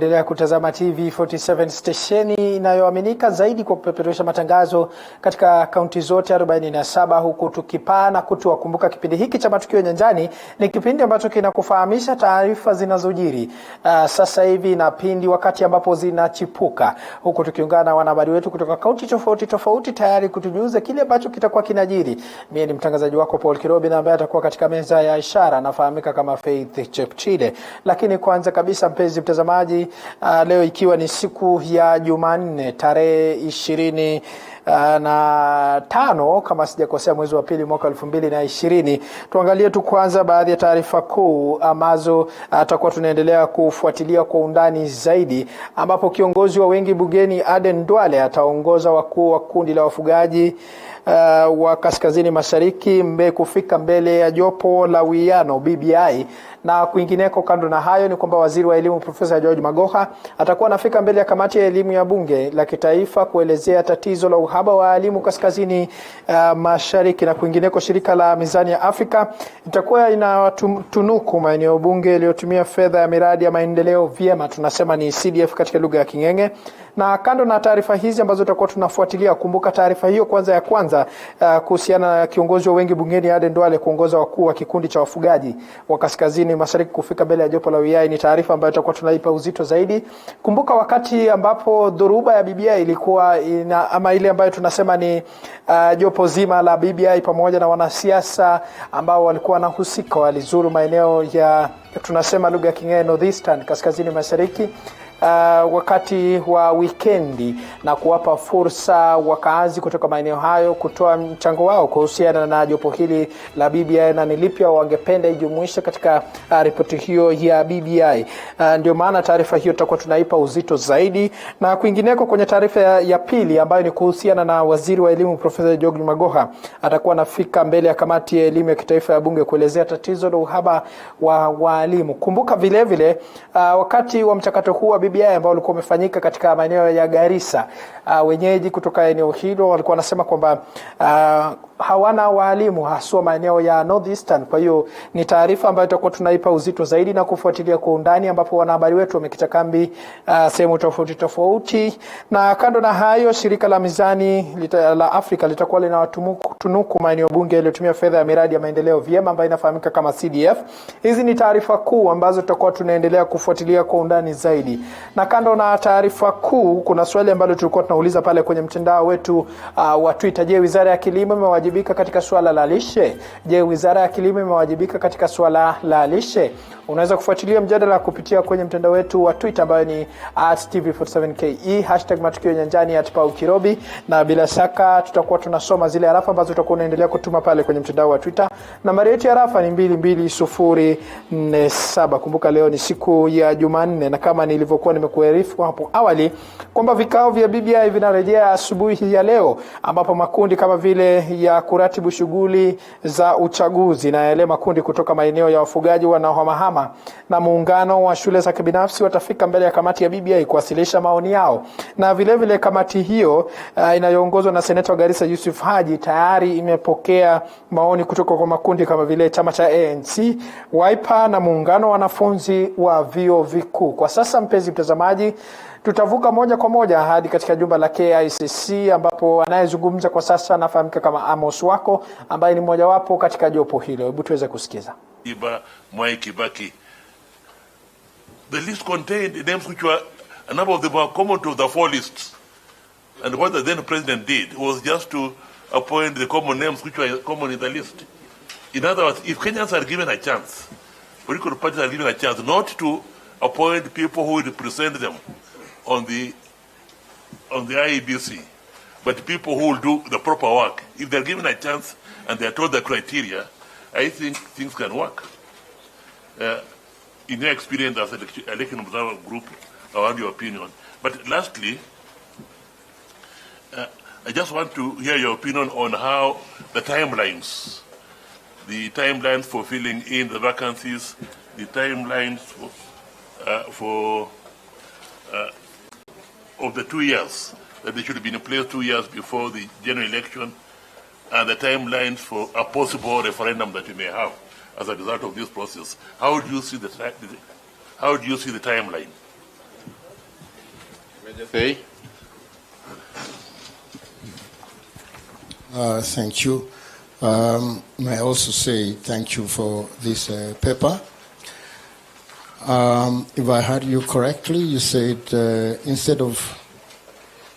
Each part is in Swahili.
Endelea kutazama TV47 stesheni inayoaminika zaidi kwa kupeperusha matangazo katika kaunti zote 47, huku tukipaa na kutuwakumbuka kipindi hiki cha Matukio Nyanjani ni kipindi ambacho kinakufahamisha taarifa zinazojiri sasa hivi na pindi wakati ambapo zinachipuka, huku tukiungana na wanahabari wetu kutoka kaunti tofauti tayari kutujuza kile ambacho kitakuwa kinajiri. Mimi ni mtangazaji wako Paul Kirobi na ambaye atakuwa katika meza ya ishara anafahamika kama Faith Chepchide. Lakini kwanza kabisa, mpenzi mtazamaji, leo ikiwa ni siku ya Jumanne tarehe 25 kama sijakosea, mwezi wa pili mwaka 2020, tuangalie tu kwanza baadhi ya taarifa kuu ambazo tutakuwa tunaendelea kufuatilia kwa undani zaidi, ambapo kiongozi wa wengi bungeni Aden Duale ataongoza wakuu wa kundi la wafugaji wa kaskazini mashariki kufika mbele ya jopo la wiano BBI. Na kwingineko, kando na hayo, ni kwamba waziri wa elimu Profesa George Magoha atakuwa anafika mbele ya kamati ya elimu ya bunge la kitaifa kuelezea tatizo la uhaba wa elimu kaskazini mashariki. Na kwingineko, shirika la mizani ya Afrika itakuwa inatunuku maeneo bunge yaliyotumia fedha ya miradi ya maendeleo vyema, tunasema ni CDF katika lugha ya King'eng'e. Na kando na taarifa hizi ambazo tutakuwa tunafuatilia, kumbuka taarifa hiyo ya kwanza kuhusiana na kiongozi wa wengi bungeni Aden Duale kuongoza wakuu wa kikundi cha wafugaji wa kaskazini mashariki kufika mbele ya jopo la wiai, ni taarifa ambayo tutakuwa tunaipa uzito zaidi. Kumbuka wakati ambapo dhoruba ya BBI ilikuwa ama ile ambayo tunasema ni jopo zima la BBI pamoja na wanasiasa ambao walikuwa wanahusika walizuru maeneo ya tunasema lugha ya King'eng'e Northeastern, kaskazini mashariki wakati wa wikendi, na kuwapa fursa wakazi kutoka maeneo hayo kutoa mchango wao kuhusiana na jopo hili la BBI na nilipia wangependa ijumuishe katika ripoti hiyo ya BBI. Ndio maana taarifa hiyo tutakuwa tunaipa uzito zaidi. Na kwingineko, kwenye taarifa ya pili ambayo ni kuhusiana na waziri wa elimu Profesa George Magoha atakuwa anafika mbele ya kamati ya elimu ya kitaifa ya bunge kuelezea tatizo la uhaba wa walimu. Kumbuka vile vile wakati wa mchakato huu wa BBI ambao ulikuwa umefanyika katika maeneo ya Garissa, wenyeji kutoka eneo hilo walikuwa wanasema kwamba hawana walimu haswa maeneo ya Northeastern. Kwa hiyo ni taarifa ambayo tutakuwa tunaipa uzito zaidi na kufuatilia kwa undani, ambapo wanahabari wetu wamekita kambi sehemu tofauti. Na kando na hayo, shirika la mizani la Afrika litakuwa linawatunuku maeneo bunge yaliyotumia fedha ya miradi ya maendeleo vyema ambayo inafahamika kama CDF. Hizi ni taarifa kuu ambazo tutakuwa tunaendelea kufuatilia kwa undani zaidi. Na kando na taarifa kuu, kuna swali ambalo tulikuwa tunauliza pale kwenye mtandao wetu wa Twitter. Je, Wizara ya Kilimo imewajibika katika swala la lishe? Je, Wizara ya Kilimo imewajibika katika swala la lishe? Unaweza kufuatilia mjadala kupitia kwenye mtandao wetu wa Twitter ambayo ni @TV47ke, #Matukio Nyanjani, @PaulKirobi, na bila shaka tutakuwa tunasoma zile arafa ambazo tutakuwa unaendelea kutuma pale kwenye mtandao wa Twitter. Nambari yetu ya arafa ni 22047. Kumbuka leo ni siku ya Jumanne, na kama nilivyokuwa nimekuarifu hapo awali kwamba vikao vya BBI vinarejea asubuhi ya leo, ambapo makundi kama vile ya kuratibu shughuli za uchaguzi na yale makundi kutoka maeneo ya wafugaji wanaohamahama na muungano wa shule za kibinafsi watafika mbele ya kamati ya BBI kuwasilisha maoni yao. Na vile vile kamati hiyo inayoongozwa na Seneta wa Garissa Yusuf Haji tayari imepokea maoni kutoka kwa makundi kama vile chama cha ANC, Wiper na muungano wa wanafunzi wa vyuo vikuu. Kwa sasa, mpenzi mtazamaji, tutavuka moja kwa moja hadi katika jumba la KICC, ambapo anayezungumza kwa sasa anafahamika kama Amos Wako, ambaye ni mmoja wapo katika jopo hilo. Hebu tuweze kusikiza. Mwai Kibaki. The list contained names which were, a number of them were common to the four lists. And what the then president did was just to appoint the common names which were common in the list. In other words, if Kenyans are given a chance, political parties are given a chance not to appoint people who represent them on the IEBC, but people who will do the proper work. If they're given a chance and they're told the criteria, I think things can work. In your experience as an election observer group, I want your opinion. But lastly, I just want to hear your opinion on how the timelines for filling in the vacancies, the timelines of the 2 years, that they should have been in place 2 years before the general election, and the timelines for a possible referendum that we may have as a result of this process. How do you see the timeline? Hey. Thank you. May I also say thank you for this paper. If I heard you correctly, you said instead of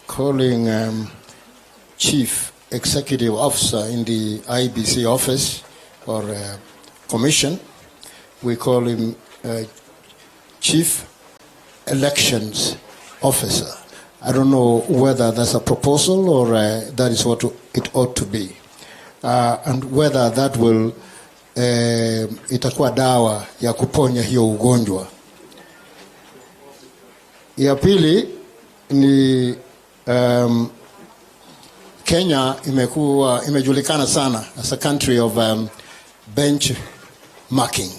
calling Chief Executive Officer in the IBC office or commission, we call him Chief Elections Officer. I don't know whether that's a proposal or that is what it ought to be. And whether that will itakuwa dawa ya kuponya hiyo ugonjwa. Ya pili ni Kenya imejulikana sana as a country of benchmarking.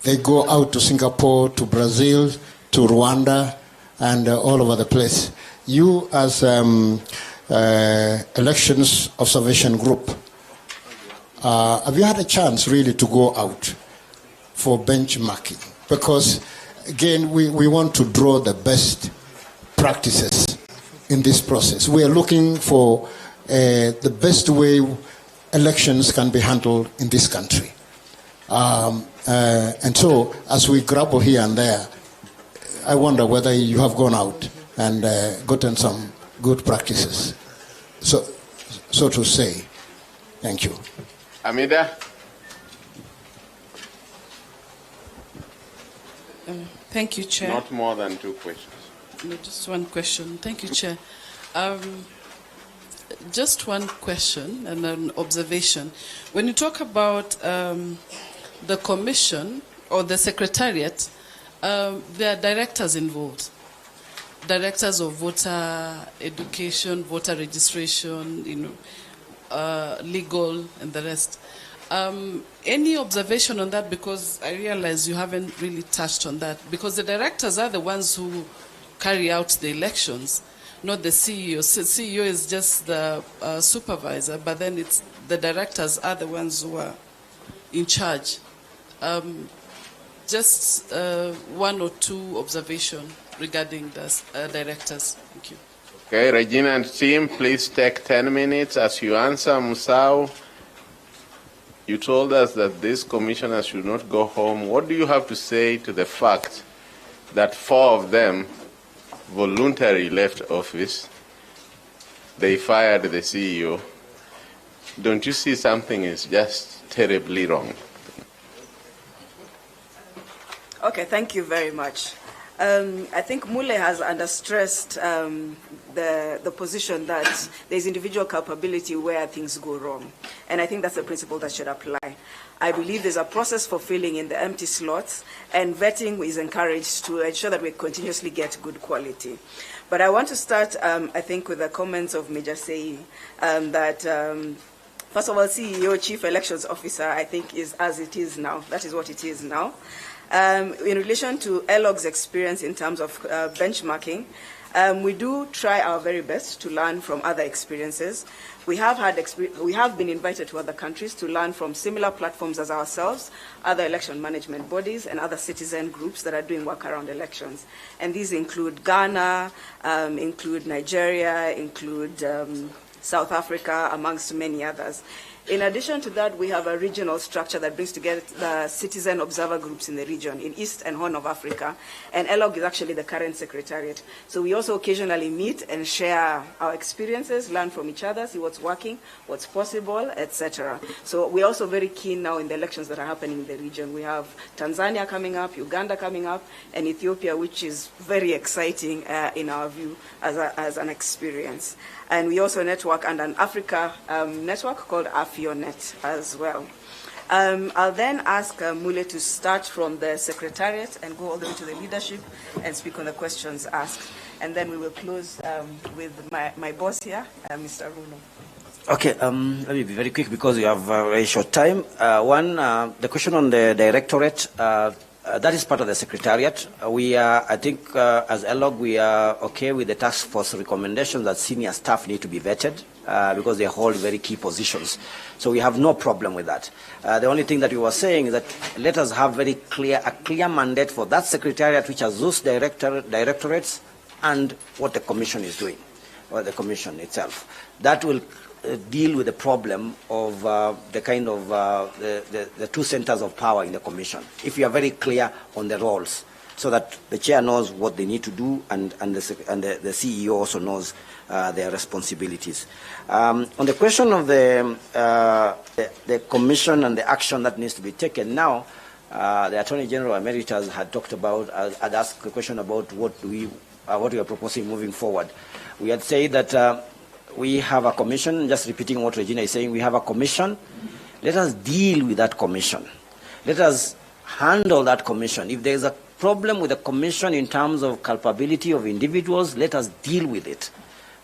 They go out to Singapore, to Brazil, to Rwanda, and all over the place. You as Elections Observation Group, have you had a chance really to go out for benchmarking? Because again, we want to draw the best practices in this process. We are looking for the best way elections can be handled in this country. And so, as we grapple here and there, I wonder whether you have gone out and gotten some good practices, so to say. Thank you. Amida? Thank you, Chair. Not more than 2 questions. No, just one question. Thank you, Chair. Just one question and an observation. When you talk about the commission or the secretariat, there are directors involved. Directors of voter education, voter registration, legal, and the rest. Any observation on that? Because I realize you haven't really touched on that. Because the directors are the ones who carry out the elections, not the CEO. CEO is just the supervisor, but then it's the directors are the ones who are in charge. Just one or two observations regarding the directors. Thank you. Okay, Regina and team, please take 10 minutes as you answer. Musau, you told us that these commissioners should not go home. What do you have to say to the fact that 4 of them voluntarily left office? They fired the CEO. Don't you see something is just terribly wrong? Okay, thank you very much. I think Mule has understressed the position that there's individual culpability where things go wrong. And I think that's a principle that should apply. I believe there's a process for filling in the empty slots, and vetting is encouraged to ensure that we continuously get good quality. But I want to start, I think, with the comments of Major Sei, that first of all, CEO, Chief Elections Officer, I think is as it is now. That is what it is now. In relation to ELOG's experience in terms of benchmarking, we do try our very best to learn from other experiences. We have been invited to other countries to learn from similar platforms as ourselves, other election management bodies, and other citizen groups that are doing work around elections. And these include Ghana, include Nigeria, include South Africa, amongst many others. In addition to that, we have a regional structure that brings together the citizen observer groups in the region, in East and Horn of Africa, and ELOG is actually the current secretariat. So we also occasionally meet and share our experiences, learn from each other, see what's working, what's possible, etc. So we're also very keen now in the elections that are happening in the region. We have Tanzania coming up, Uganda coming up, and Ethiopia, which is very exciting in our view as an experience. And we also network under an Africa network called AfioNet as well. I'll then ask Mule to start from the secretariat and go all the way to the leadership and speak on the questions asked. And then we will close with my boss here, Mr. Runo. Okay, let me be very quick because we have a very short time. The question on the directorate, that is part of the secretariat. We are, I think, as ELOG, we are okay with the task force recommendations that senior staff need to be vetted because they hold very key positions. So we have no problem with that. The only thing that we were saying is that let us have a clear mandate for that secretariat which has those directorates and what the commission is doing, or the commission itself. That will deal with the problem of the kind of the two centers of power in the commission. If you are very clear on the roles, so that the chair knows what they need to do, and the CEO also knows their responsibilities. On the question of the commission and the action that needs to be taken now, the Attorney General Emeritus had talked about, had asked a question about what we are proposing moving forward. We had said that we have a commission, just repeating what Regina is saying, we have a commission. Let us deal with that commission. Let us handle that commission. If there is a problem with the commission in terms of culpability of individuals, let us deal with it.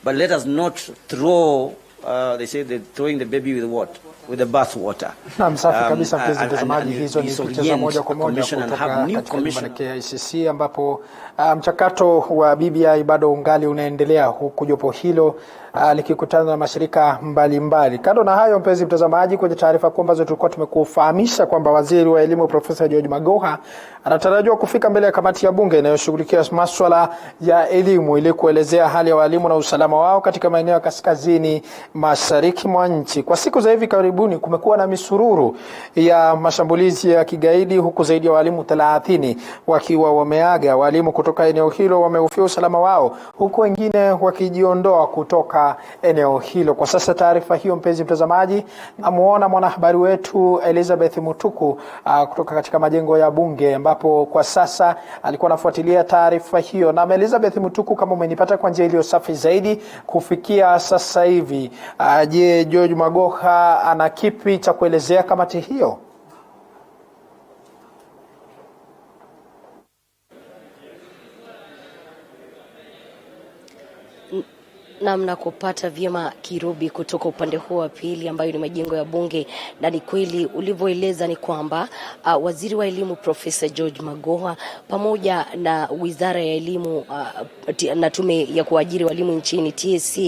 But let us not throw, they say they're throwing the baby with what? With the bath water. Na safi kabisa mpenzi mtazamaji, hizo ni picha za moja kwa moja kutoka katika KICC ambapo mchakato wa BBI bado ungali unaendelea, huku jopo hilo likikutana na mashirika mbalimbali. Kando na hayo mpenzi mtazamaji, kwenye taarifa kwamba tulikuwa tumekufahamisha kwamba waziri wa elimu Profesa George Magoha anatarajiwa kufika mbele ya kamati ya bunge inayoshughulikia masuala ya elimu ili kuelezea hali ya walimu na usalama wao katika maeneo ya kaskazini mashariki mwa nchi. Kwa siku za hivi karibuni kumekuwa na misururu ya mashambulizi ya kigaidi, huku zaidi ya walimu 30 wakiwa wameaga. Walimu kutoka eneo hilo wamehofia usalama wao, huku wengine wakijiondoa kutoka eneo hilo. Kwa sasa taarifa hiyo mpenzi mtazamaji, namuona mwanahabari wetu Elizabeth Mutuku kutoka katika majengo ya bunge, ambapo kwa sasa alikuwa anafuatilia taarifa hiyo. Na Elizabeth Mutuku, kama umenipata kwa njia iliyo safi zaidi kufikia sasa hivi, je, George Magoha ana kipi cha kuelezea kamati hiyo? Namna kupata vyema Kirubi kutoka upande huo wa pili ambayo ni majengo ya bunge. Na ni kweli ulivyoeleza ni kwamba waziri wa elimu Profesa George Magoha pamoja na wizara ya elimu na tume ya kuajiri walimu nchini TSC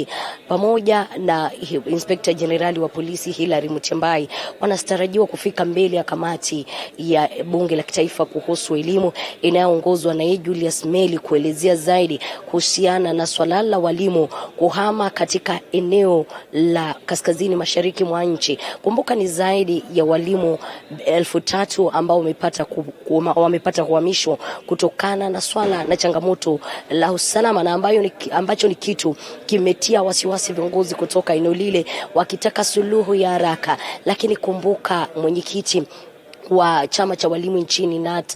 pamoja na Inspector Generali wa polisi Hilary Mutyambai wanastarajiwa kufika mbele ya kamati ya bunge la kitaifa kuhusu elimu inayoongozwa na Julius Meli kuelezea zaidi kuhusiana na swala la walimu kuhama katika eneo la kaskazini mashariki mwa nchi. Kumbuka ni zaidi ya walimu 3,000 ambao wamepata kuhamishwa kutokana na swala na changamoto la usalama, na ambacho ni kitu kimetia wasiwasi viongozi kutoka eneo lile wakitaka suluhu ya haraka. Lakini kumbuka mwenyekiti wa chama cha walimu nchini NAT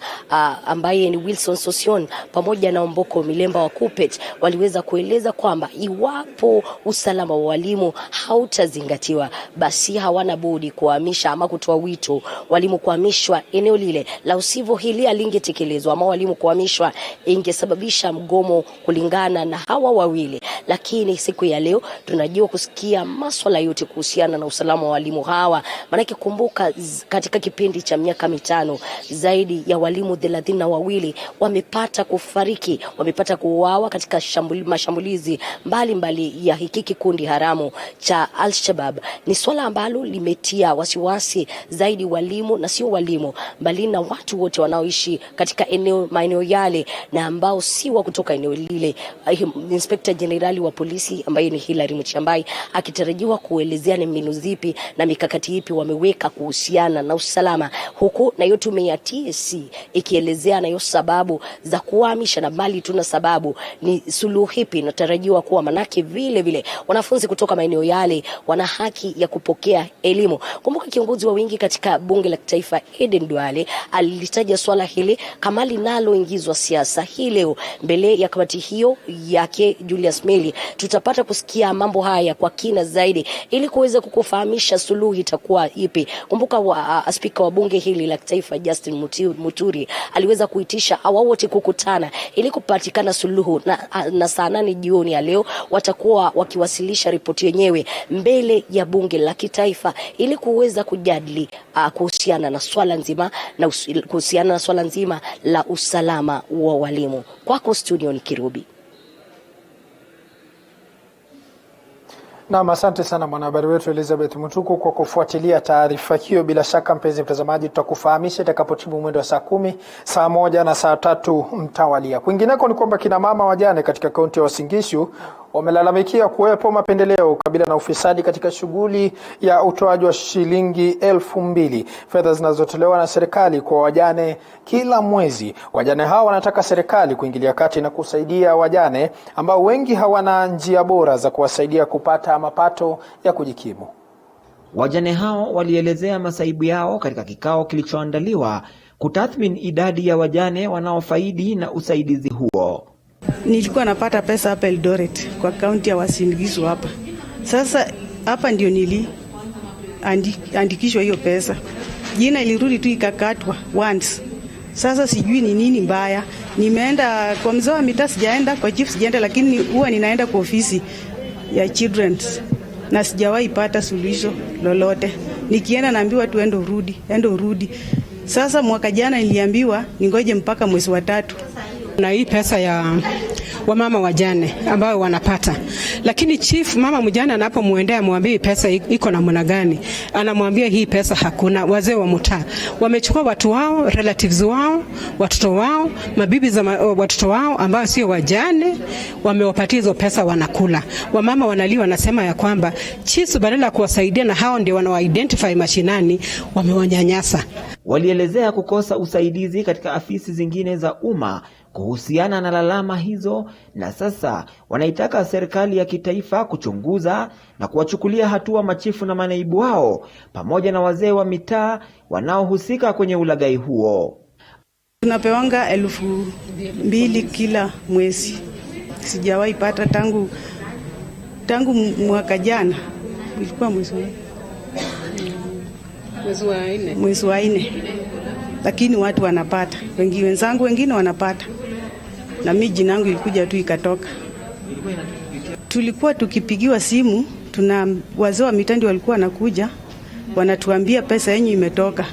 ambaye ni Wilson Sosion pamoja na Omboko Milemba wa Kupet waliweza kueleza kwamba iwapo usalama wa walimu hautazingatiwa, basi hawana budi kuhamisha ama kutoa wito walimu kuhamishwa eneo lile, la usivyo hili alingetekelezwa ama walimu kuhamishwa ingesababisha mgomo kulingana na hawa wawili. Lakini siku ya leo tunajua kusikia masuala yote kuhusiana na usalama wa walimu hawa, maana kumbuka katika kipindi cha miaka 5 zaidi ya walimu 32 wamepata kufariki, wamepata kuuawa katika mashambulizi mbalimbali ya hiki kikundi haramu cha Al-Shabaab. Ni swala ambalo limetia wasiwasi zaidi walimu na sio walimu, bali na watu wote wanaoishi katika maeneo yale na ambao si wa kutoka eneo lile. Inspector Generali wa polisi ambaye ni Hilary Mutyambai akitarajiwa kuelezea ni mbinu zipi na mikakati ipi wameweka kuhusiana na usalama, huku na hiyo tume ya TSC ikielezea na hiyo sababu za kuhamisha, na mali tuna sababu ni suluhu ipi natarajiwa kuwa, manake vile wanafunzi kutoka maeneo yale wana haki ya kupokea elimu. Kumbuka kiongozi wa wingi katika bunge la kitaifa Eden Duale alilitaja swala hili kama linaloingizwa siasa. Hii leo mbele ya kamati hiyo yake Julius Meli tutapata kusikia mambo haya kwa kina zaidi ili kuweza kukufahamisha suluhu itakuwa ipi. Kumbuka spika wa bunge hili la kitaifa Justin Muturi aliweza kuitisha hawa wote kukutana ili kupatikana suluhu, na saa 8 jioni ya leo watakuwa wakiwasilisha ripoti yenyewe mbele ya bunge la kitaifa ili kuweza kujadili kuhusiana na swala nzima la usalama wa walimu. Kwako studio ni Kirubi. Na asante sana mwanahabari wetu Elizabeth Mutuku kwa kufuatilia taarifa hiyo. Bila shaka mpenzi mtazamaji, tutakufahamisha itakapotimu mwendo wa saa 10, saa 1 na saa 3 mtawalia. Kwingineko ni kwamba kina mama wajane katika kaunti ya Uasin Gishu wamelalamikia kuwepo mapendeleo kabila na ufisadi katika shughuli ya utoaji wa shilingi 2,000, fedha zinazotolewa na serikali kwa wajane kila mwezi. Wajane hao wanataka serikali kuingilia kati na kusaidia wajane ambao wengi hawana njia bora za kuwasaidia kupata mapato ya kujikimu. Wajane hao walielezea masaibu yao katika kikao kilichoandaliwa kutathmini idadi ya wajane wanaofaidi na usaidizi huo. Nilikuwa napata pesa hapa Eldoret kwa kaunti ya Uasin Gishu hapa. Sasa hapa ndio andikishwa hiyo pesa. Jina ilirudi tu ikakatwa once. Sasa sijui ni nini mbaya. Nimeenda kwa mzee wa mitaa sijaenda, kwa chief sijaenda, lakini huwa ninaenda kwa ofisi ya children's na sijawahi pata suluhisho lolote. Nikienda naambiwa tu endo urudi. Sasa mwaka jana niliambiwa ningoje mpaka mwezi wa 3. Na hii pesa ya wamama wajane ambao wanapata, lakini chief mama mjane anapomuendea mwambie pesa iko na mwana gani, anamwambia hii pesa hakuna. Wazee wa mtaa wamechukua watu wao, relatives wao, watoto wao, mabibi za watoto wao ambao sio wajane, wamewapatia hizo pesa wanakula. Wamama wanaliwa, wanasema ya kwamba chief badala ya kuwasaidia na hao ndio wanao identify mashinani, wamewanyanyasa. Walielezea kukosa usaidizi katika afisi zingine za umma kuhusiana na lalama hizo, na sasa wanaitaka serikali ya kitaifa kuchunguza na kuwachukulia hatua machifu na manaibu wao pamoja na wazee wa mitaa wanaohusika kwenye ulaghai huo. Tunapewanga 2,000 kila mwezi. Sijawahi pata tangu mwaka jana. Ilikuwa mwezi wa 4. Lakini watu wanapata. Wenzangu wengine wanapata. Na mimi jina langu ilikuja tu ikatoka. Tulikuwa tukipigiwa simu, tuna wazee wa mitandi walikuwa wanakuja, wanatuambia pesa yenyu imetoka.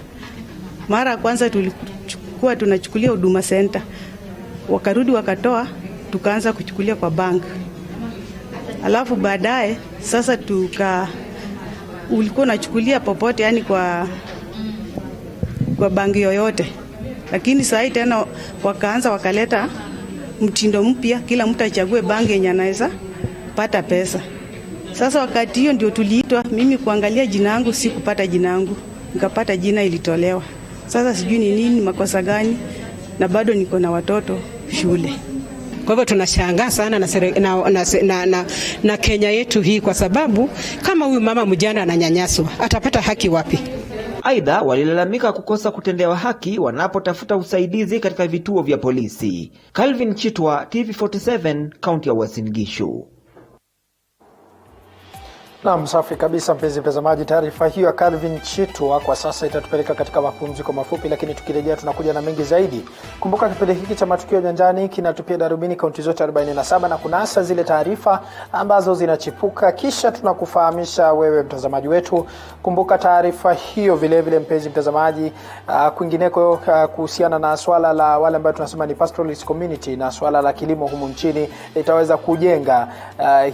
Mara ya kwanza tulikuwa tunachukulia Huduma Center. Wakarudi wakatoa, tukaanza kuchukulia kwa bank. Alafu baadaye sasa ulikuwa unachukulia popote, yani kwa banki yoyote. Lakini sasa tena wakaleta mtindo mpya, kila mtu achague banki yenye anaweza pata pesa. Sasa wakati hiyo ndio tuliitwa, mimi kuangalia jina langu, si kupata jina langu, nikapata jina ilitolewa. Sasa sijui ni nini, makosa gani, na bado niko na watoto shule. Kwa hivyo tunashangaa sana na Kenya yetu hii, kwa sababu kama huyu mama mjane ananyanyaswa, atapata haki wapi? Aidha, walilalamika kukosa kutendewa haki wanapotafuta usaidizi katika vituo vya polisi. Calvin Chitwa, TV47, kaunti ya Uasin Gishu. Na safi kabisa mpenzi mtazamaji, taarifa hiyo ya Calvin Chitwa kwa sasa itatupeleka katika mapumziko mafupi, lakini tukirejea tunakuja na mengi zaidi. Kumbuka kipindi hiki cha Matukio Nyanjani kinatupia darubini kaunti zote 47 na kunasa zile taarifa ambazo zinachipuka, kisha tunakufahamisha wewe mtazamaji wetu. Kumbuka taarifa hiyo vile vile mpenzi mtazamaji, kwingineko kuhusiana na swala la wale ambao tunasema ni pastoralist community na swala la kilimo humu nchini, itaweza kujenga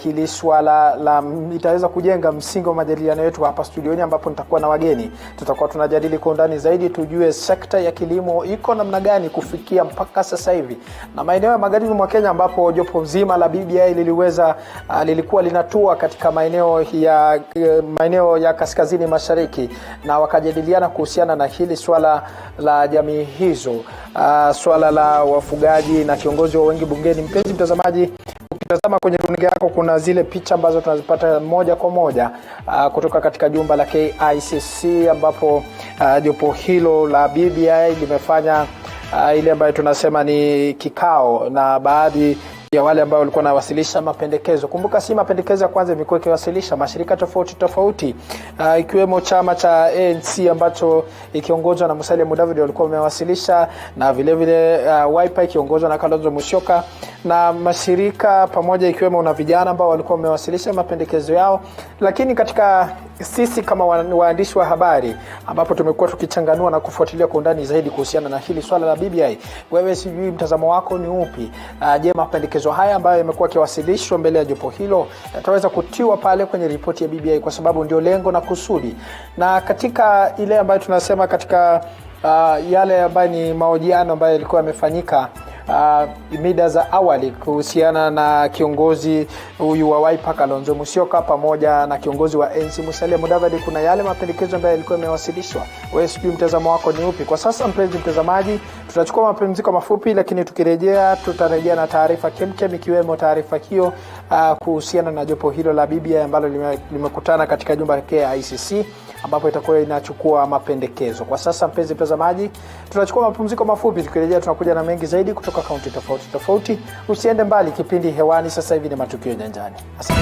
hili swala la itaweza kujenga msingi wa majadiliano yetu hapa studioni, ambapo nitakuwa na wageni. Tutakuwa tunajadili kwa undani zaidi, tujue sekta ya kilimo iko namna gani kufikia mpaka sasa hivi, na maeneo ya magharibi mwa Kenya ambapo jopo zima la BBI lilikuwa linatua katika maeneo ya kaskazini mashariki, na wakajadiliana kuhusiana na hili swala la jamii hizo, swala la wafugaji na kiongozi wa wengi bungeni. Mpenzi mtazamaji, ukitazama kwenye runinga yako kuna zile picha ambazo tunazipata moja kwa moja kutoka katika jumba la KICC, ambapo jopo hilo la BBI limefanya ile ambayo tunasema ni kikao na baadhi ya wale ambao walikuwa nawasilisha mapendekezo. Kumbuka si mapendekezo ya kwanza, imekuwa ikiwasilisha mashirika tofauti ikiwemo chama cha ANC ambacho ikiongozwa na Musalia Mudavadi walikuwa wamewasilisha, na vile vile Wiper ikiongozwa na Kalonzo Musyoka, na mashirika pamoja ikiwemo na vijana ambao walikuwa wamewasilisha mapendekezo yao, lakini katika sisi kama waandishi wa habari ambapo tumekuwa tukichanganua na kufuatilia kwa undani zaidi kuhusiana na hili swala la BBI, wewe sijui mtazamo wako ni upi? Je, mapendekezo haya ambayo yamekuwa yakiwasilishwa mbele ya jopo hilo yataweza kutiwa pale kwenye ripoti ya BBI, kwa sababu ndio lengo na kusudi? Na katika ile ambayo tunasema katika yale ambayo ni mahojiano ambayo yalikuwa yamefanyika mida za awali kuhusiana na kiongozi huyu wa Wiper Kalonzo Musyoka pamoja na kiongozi wa ANC Musalia Mudavadi, kuna yale mapendekezo ambayo yalikuwa yamewasilishwa. Wewe sijui mtazamo wako ni upi? Kwa sasa mpenzi mtazamaji, tutachukua mapumziko mafupi, lakini tukirejea tutarejea na taarifa kemkem, ikiwemo taarifa hiyo kuhusiana na jopo hilo la BBI ambalo limekutana katika jumba la KICC ambapo itakuwa inachukua mapendekezo. Kwa sasa mpenzi mtazamaji, tutachukua mapumziko mafupi, tukirejea tunakuja na mengi zaidi kutoka kaunti tofauti. Usiende mbali, kipindi hewani sasa hivi ni Matukio Nyanjani. Asante.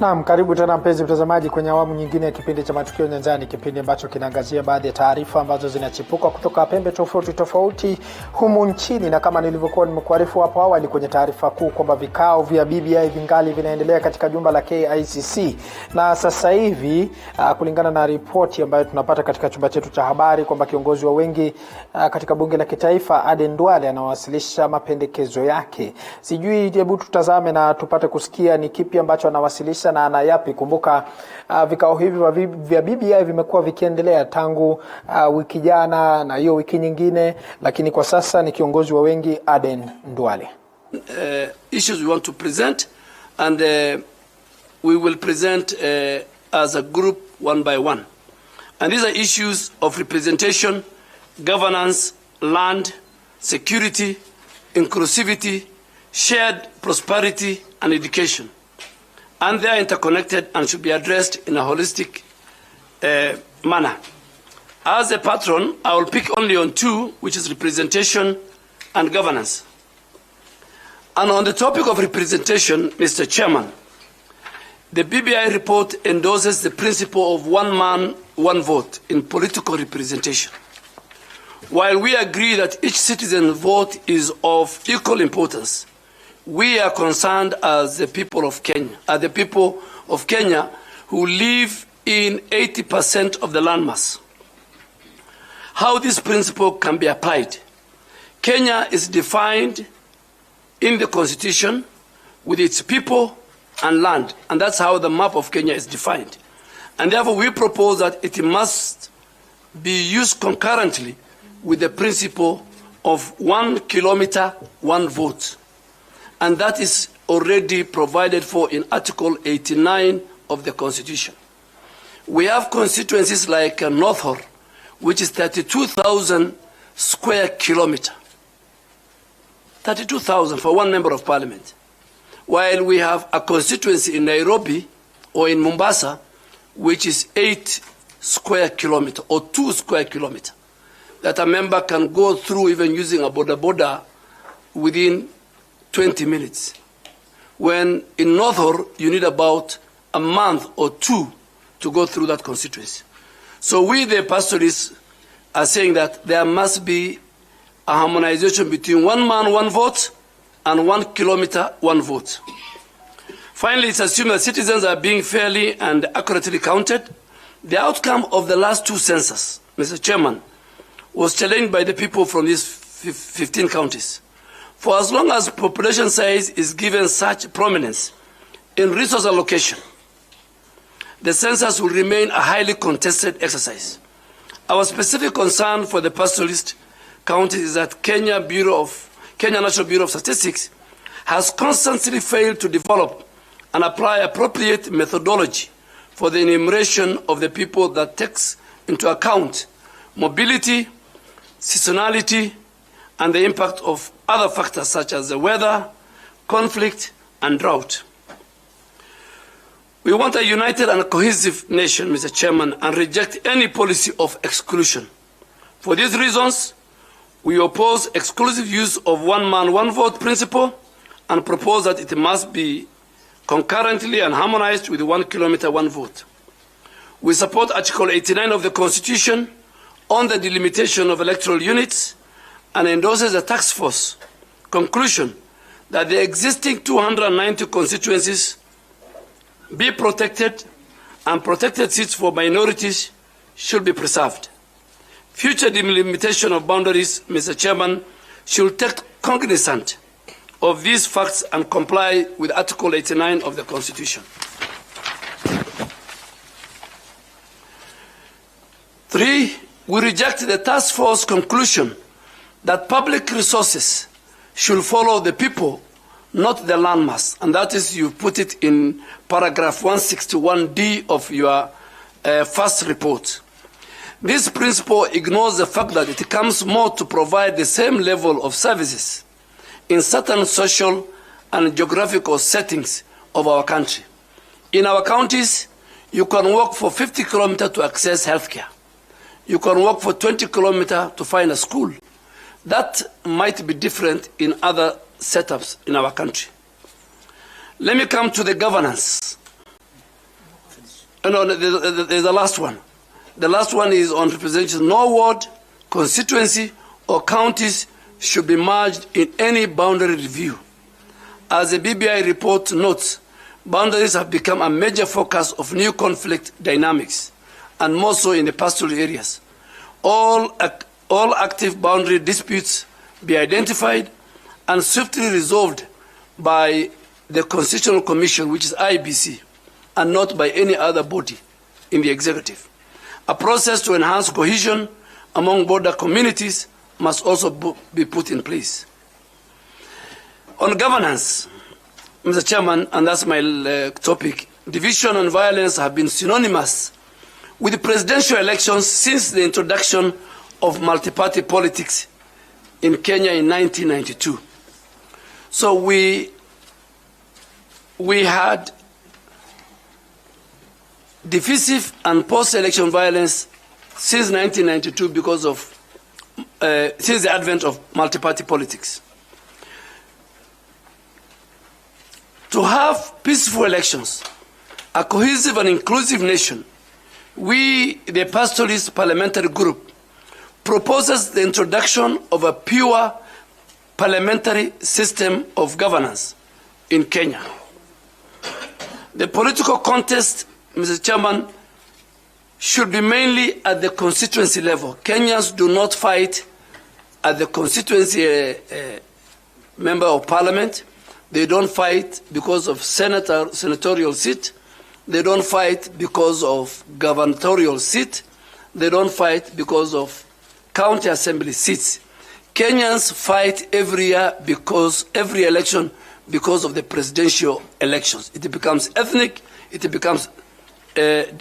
Naam, karibu tena mpenzi mtazamaji kwenye awamu nyingine ya kipindi cha Matukio Nyanjani, kipindi ambacho kinaangazia baadhi ya taarifa ambazo zinachipuka kutoka pembe tofauti humu nchini. Na kama nilivyokuwa nimekuarifu hapo awali kwenye taarifa kuu kwamba vikao vya BBI vingali vinaendelea katika jumba la KICC, na sasa hivi kulingana na ripoti ambayo tunapata katika chumba chetu cha habari kwamba kiongozi wa wengi katika bunge la kitaifa Aden Duale anawasilisha mapendekezo yake. Sijui, hebu tutazame na tupate kusikia ni kipi ambacho anawasilisha na anayapi. Kumbuka vikao hivi vya BBI vimekuwa vikiendelea tangu wiki jana na hiyo wiki nyingine, lakini kwa sasa ni kiongozi wa wengi Aden Duale. Issues we want to present, and we will present as a group one by one. And these are issues of representation, governance, land, security, inclusivity, shared prosperity, and education. and they are interconnected and should be addressed in a holistic manner. As a patron, I will pick only on two, which is representation and governance. And on the topic of representation, Mr. Chairman, the BBI report endorses the principle of one man, one vote in political representation. While we agree that each citizen's vote is of equal importance, we are concerned as the people of Kenya, who live in 80% of the landmass. How this principle can be applied. Kenya is defined in the Constitution with its people and land, and that's how the map of Kenya is defined. And therefore we propose that it must be used concurrently with the principle of 1 kilometer, 1 vote. And that is already provided for in Article 89 of the Constitution. We have constituencies like North Horr, which is 32,000 square kilometers. 32,000 for one member of parliament. While we have a constituency in Nairobi or in Mombasa, which is 8 square kilometers or 2 square kilometers, that a member can go through even using a boda within 20 minutes. When in North Horr, you need about a month or two to go through that constituency. So we, the pastoralists, are saying that there must be a harmonization between 1 man, 1 vote, and 1 kilometer, 1 vote. Finally, it's assumed that citizens are being fairly and accurately counted. The outcome of the last 2 censuses, Mr. Chairman, was challenged by the people from these 15 counties. For as long as population size is given such prominence in resource allocation, the census will remain a highly contested exercise. Our specific concern for the pastoralist counties is that Kenya National Bureau of Statistics has constantly failed to develop and apply appropriate methodology for the enumeration of the people that takes into account mobility, seasonality, and the impact of other factors such as the weather, conflict, and drought. We want a united and cohesive nation, Mr. Chairman, and reject any policy of exclusion. For these reasons, we oppose exclusive use of 1 man, 1 vote principle and propose that it must be concurrently and harmonized with 1 kilometer, 1 vote. We support Article 89 of the Constitution on the delimitation of electoral units and endorses the task force conclusion that the existing 290 constituencies be protected and protected seats for minorities should be preserved. Future delimitation of boundaries, Mr. Chairman, should take cognizance of these facts and comply with Article 89 of the Constitution. 3, we reject the task force conclusion that public resources should follow the people, not the landmass. And that is, you put it in paragraph 161D of your first report. This principle ignores the fact that it comes more to provide the same level of services in certain social and geographical settings of our country. In our counties, you can walk for 50 kilometers to access healthcare. You can walk for 20 kilometers to find a school. That might be different in other setups in our country. Let me come to the governance. No, there's the last one. The last one is on representation. No ward, constituency, or counties should be merged in any boundary review. As the BBI report notes, boundaries have become a major focus of new conflict dynamics, and more so in the pastoral areas. All active boundary disputes be identified and swiftly resolved by the Constitutional Commission, which is IBC, and not by any other body in the executive. A process to enhance cohesion among border communities must also be put in place. On governance, Mr. Chairman, and that's my topic, division and violence have been synonymous with the presidential elections since the introduction of multi-party politics in Kenya in 1992. So we had divisive and post-election violence since 1992 because of since the advent of multi-party politics. To have peaceful elections, a cohesive and inclusive nation, we, the Pastoralist Parliamentary Group, proposes the introduction of a pure parliamentary system of governance in Kenya. The political contest, Mr. Chairman, should be mainly at the constituency level. Kenyans do not fight at the constituency member of parliament. They don't fight because of senatorial seat. They don't fight because of gubernatorial seat. They don't fight because of county assembly seats. Kenyans fight every year because every election because of the presidential elections. It becomes ethnic, it becomes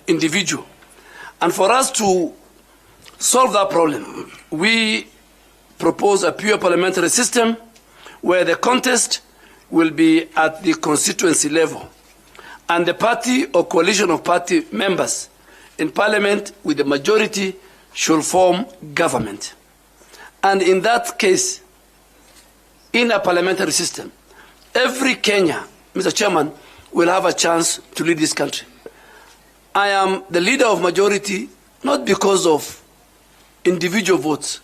individual. And for us to solve that problem, we propose a pure parliamentary system where the contest will be at the constituency level. And the party or coalition of party members in parliament with the majority should form government. And in that case, in a parliamentary system, every Kenya, Mr. Chairman, will have a chance to lead this country. I am the leader of majority not because of individual votes.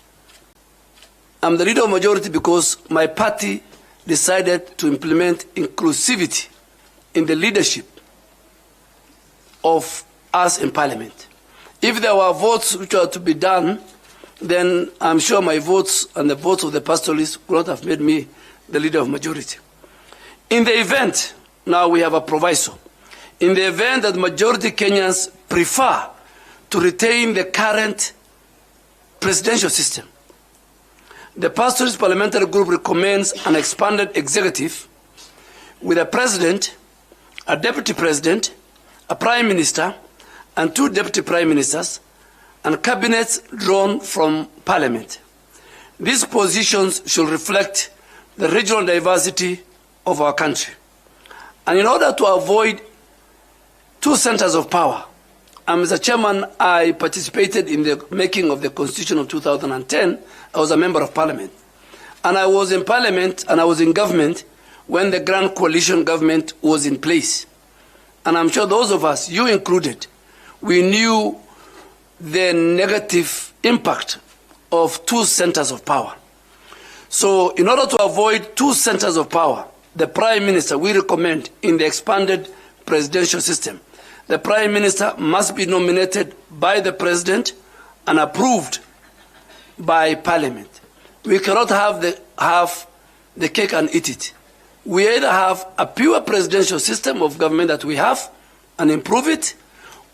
I'm the leader of majority because my party decided to implement inclusivity in the leadership of us in parliament. If there were votes which were to be done, then I'm sure my votes and the votes of the pastoralists would not have made me the leader of majority. In the event, now we have a proviso, in the event that majority Kenyans prefer to retain the current presidential system, the Pastoralist Parliamentary Group recommends an expanded executive with a president, a deputy president, a prime minister, and 2 deputy prime ministers, and cabinets drawn from parliament. These positions should reflect the regional diversity of our country. And in order to avoid 2 centers of power, Mr. Chairman, I participated in the making of the Constitution of 2010. I was a member of Parliament. And I was in Parliament and I was in government when the Grand Coalition government was in place. And I'm sure those of us, you included, we knew the negative impact of 2 centers of power. So in order to avoid 2 centers of power, the Prime Minister, we recommend in the expanded presidential system, the Prime Minister must be nominated by the President and approved by Parliament. We cannot have the cake and eat it. We either have a pure presidential system of government that we have and improve it,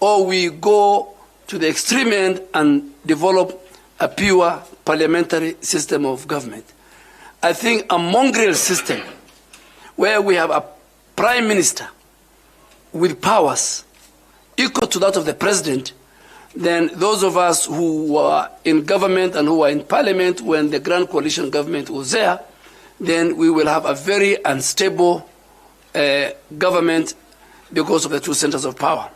or we go to the extreme end and develop a pure parliamentary system of government. I think a mongrel system where we have a prime minister with powers equal to that of the president, then those of us who were in government and who were in parliament when the Grand Coalition government was there, then we will have a very unstable government because of the 2 centers of power.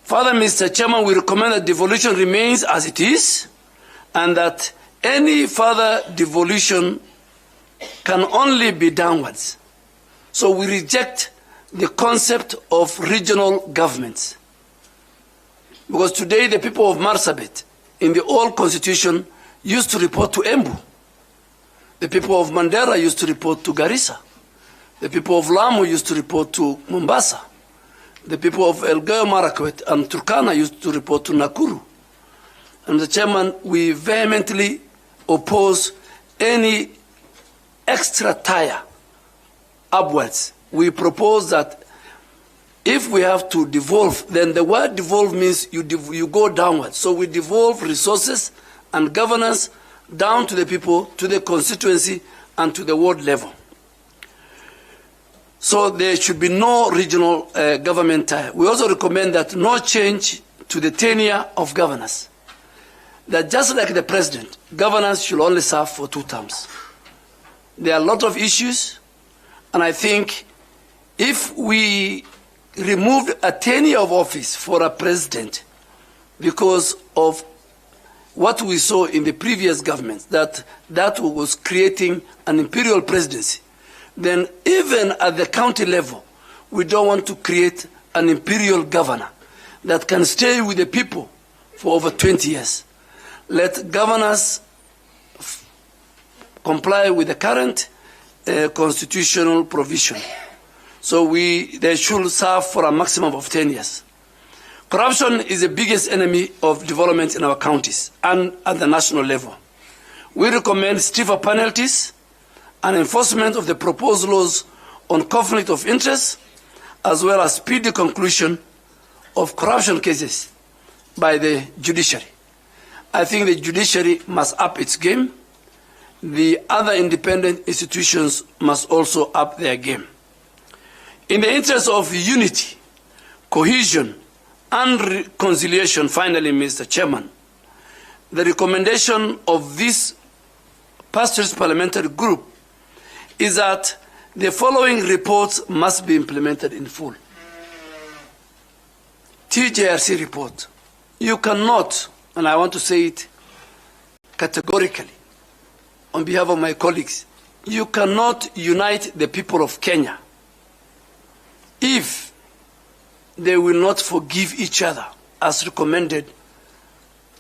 Further, Mr. Chairman, we recommend that devolution remains as it is and that any further devolution can only be downwards. So we reject the concept of regional governments. Because today the people of Marsabit in the old constitution used to report to Embu. The people of Mandera used to report to Garissa. The people of Lamu used to report to Mombasa. The people of Elgeyo Marakwet and Turkana used to report to Nakuru. And the chairman, we vehemently oppose any extra tire upwards. We propose that if we have to devolve, then the word devolve means you go downwards. So we devolve resources and governance down to the people, to the constituency, and to the ward level. So there should be no regional government tie. We also recommend that no change to the tenure of governors. That just like the president, governors should only serve for 2 terms. There are a lot of issues, and I think if we removed a tenure of office for a president because of what we saw in the previous government, that was creating an imperial presidency, then even at the county level, we don't want to create an imperial governor that can stay with the people for over 20 years. Let governors comply with the current constitutional provision. So they should serve for a maximum of 10 years. Corruption is the biggest enemy of development in our counties and at the national level. We recommend stiffer penalties and enforcement of the proposed laws on conflict of interest, as well as speedy conclusion of corruption cases by the judiciary. I think the judiciary must up its game. The other independent institutions must also up their game. In the interest of unity, cohesion, and reconciliation, finally, Mr. Chairman, the recommendation of this pastor's parliamentary group is that the following reports must be implemented in full. TJRC report. You cannot, and I want to say it categorically on behalf of my colleagues, you cannot unite the people of Kenya if they will not forgive each other, as recommended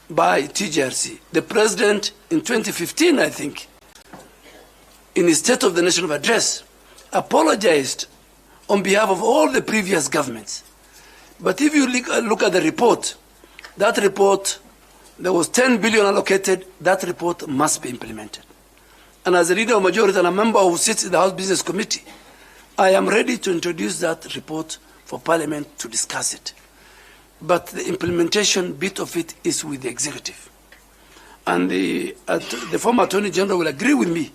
by TJRC. The president in 2015, I think, in his State of the Nation address, apologized on behalf of all the previous governments. But if you look at the report, that report, there was 10 billion allocated, that report must be implemented. And as a leader of majority and a member who sits in the House Business Committee, I am ready to introduce that report for Parliament to discuss it. But the implementation bit of it is with the executive. And the former Attorney General will agree with me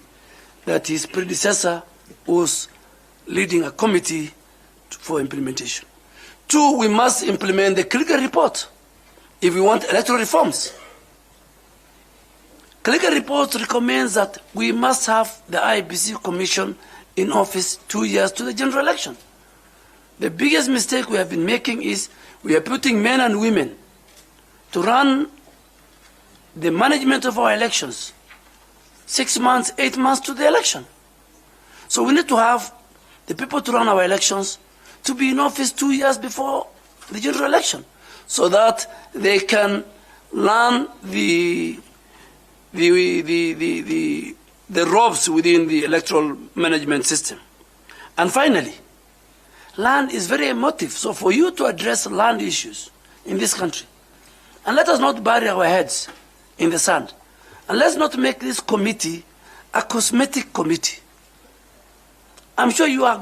that his predecessor was leading a committee for implementation. 2, we must implement the Kliger report if we want electoral reforms. Kliger report recommends that we must have the IBC Commission in office 2 years to the general election. The biggest mistake we have been making is we are putting men and women to run the management of our elections 6 months, 8 months to the election. So we need to have the people to run our elections to be in office 2 years before the general election so that they can learn the ropes within the electoral management system. And finally, land is very emotive. So for you to address land issues in this country, and let us not bury our heads in the sand, and let's not make this committee a cosmetic committee. I'm sure you are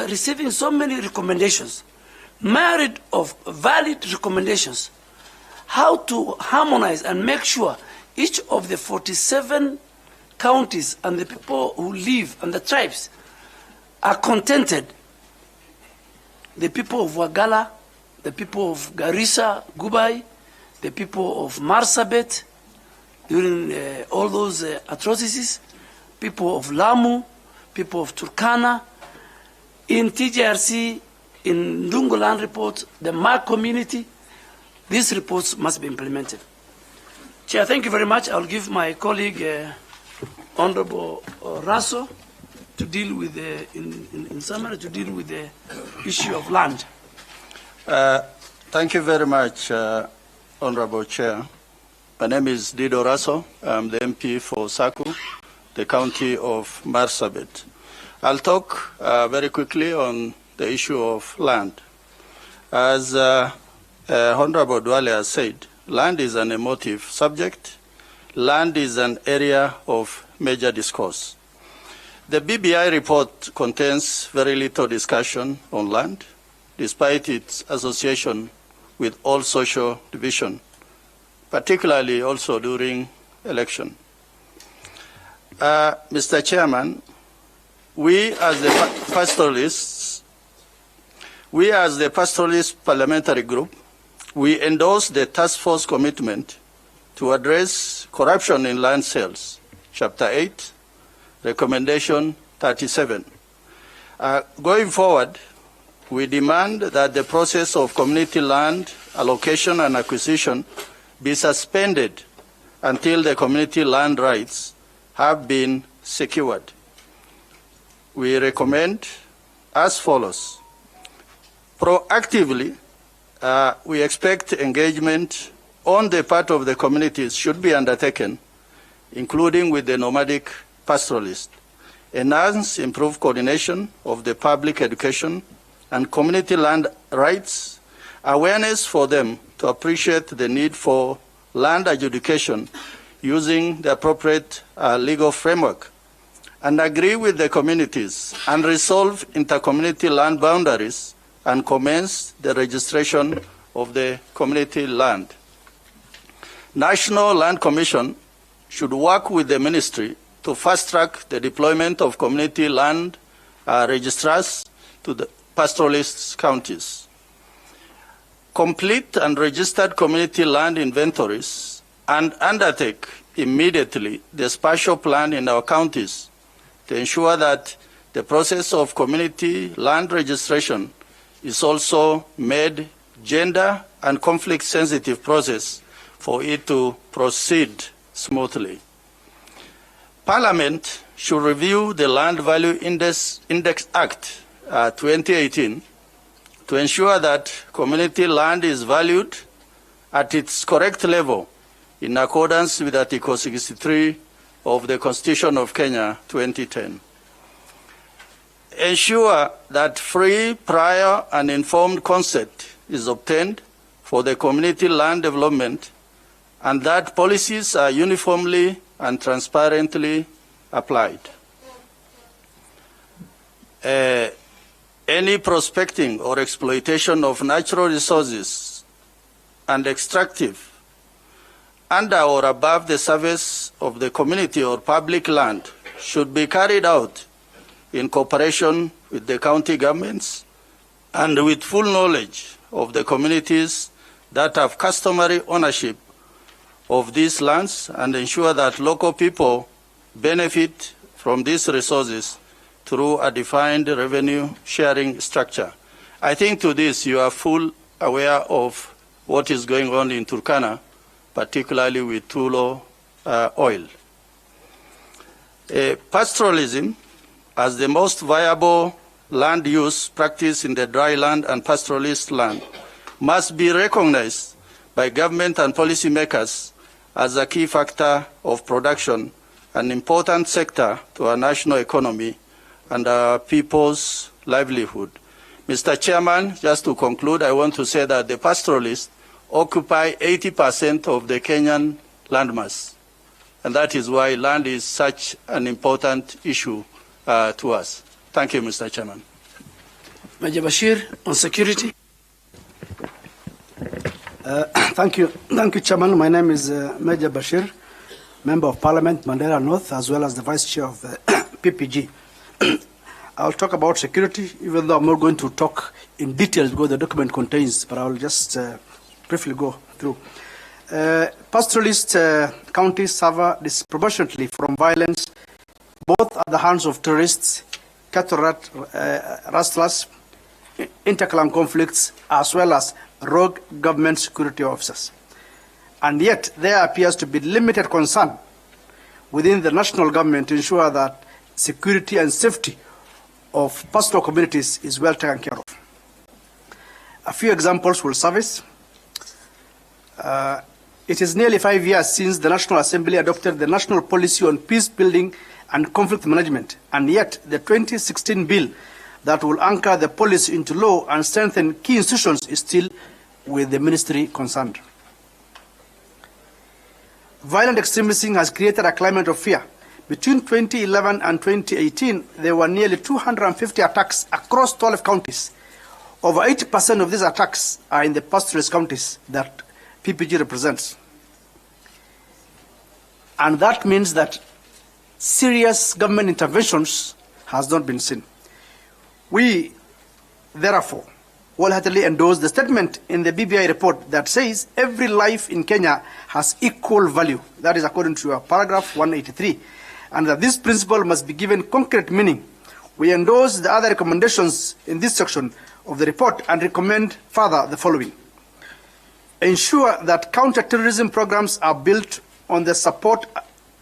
receiving so many recommendations, myriad of valid recommendations, how to harmonize and make sure each of the 47 counties and the people who live and the tribes are contented. The people of Wagala, the people of Garissa, Gubai, the people of Marsabit during all those atrocities, people of Lamu, people of Turkana, in TJRC, in Ndungoland report, the Mark community, these reports must be implemented. Chair, thank you very much. I'll give my colleague, Honorable Raso, to deal with in summary, to deal with the issue of land. Thank you very much, Honorable Chair. My name is Dido Raso. I'm the MP for Saku, the county of Marsabit. I'll talk very quickly on the issue of land. As Honorable Dwale has said, land is an emotive subject. Land is an area of major discourse. The BBI report contains very little discussion on land, despite its association with all social division, particularly also during election. Mr. Chairman, we as the pastoralist parliamentary group, we endorse the task force commitment to address corruption in land sales, Chapter 8, Recommendation 37. Going forward, we demand that the process of community land allocation and acquisition be suspended until the community land rights have been secured. We recommend as follows. Proactively, we expect engagement on the part of the communities should be undertaken, including with the nomadic pastoralists. Enhance, improve coordination of the public education and community land rights, awareness for them to appreciate the need for land adjudication using the appropriate legal framework, and agree with the communities and resolve intercommunity land boundaries and commence the registration of the community land. National Land Commission should work with the ministry to fast-track the deployment of community land registrars to the pastoralist counties. Complete and registered community land inventories and undertake immediately the spatial plan in our counties to ensure that the process of community land registration is also made gender and conflict-sensitive process for it to proceed smoothly. Parliament should review the Land Value Index Act 2018 to ensure that community land is valued at its correct level in accordance with Article 63 of the Constitution of Kenya 2010. Ensure that free, prior, and informed consent is obtained for the community land development and that policies are uniformly and transparently applied. Any prospecting or exploitation of natural resources and extractive under or above the surface of the community or public land should be carried out in cooperation with the county governments and with full knowledge of the communities that have customary ownership of these lands, and ensure that local people benefit from these resources through a defined revenue sharing structure. I think to this you are full aware of what is going on in Turkana, particularly with Tulo oil. Pastoralism, as the most viable land use practice in the dry land and pastoralist land, must be recognized by government and policymakers as a key factor of production, an important sector to our national economy and our people's livelihood. Mr. Chairman, just to conclude, I want to say that the pastoralists occupy 80% of the Kenyan landmass, and that is why land is such an important issue to us. Thank you, Mr. Chairman. Major Bashir, on security. Thank you, Chairman. My name is Major Bashir, Member of Parliament, Mandela North, as well as the Vice Chair of the PPG. I'll talk about security, even though I'm not going to talk in detail because the document contains, but I'll just briefly go through. Pastoralist counties suffer disproportionately from violence, both at the hands of terrorists, cattle rustlers, interclan conflicts, as well as rogue government security officers. And yet, there appears to be limited concern within the national government to ensure that security and safety of pastoral communities is well taken care of. A few examples will suffice. It is nearly 5 years since the National Assembly adopted the National Policy on Peace Building and Conflict Management, and yet the 2016 bill that will anchor the policy into law and strengthen key institutions is still with the ministry concerned. Violent extremism has created a climate of fear. Between 2011 and 2018, there were nearly 250 attacks across 12 counties. Over 80% of these attacks are in the pastoralist counties that PPG represents. And that means that serious government interventions has not been seen. We, therefore, wholeheartedly endorse the statement in the BBI report that says every life in Kenya has equal value. That is according to paragraph 183. And that this principle must be given concrete meaning. We endorse the other recommendations in this section of the report and recommend further the following. Ensure that counter-terrorism programs are built on the support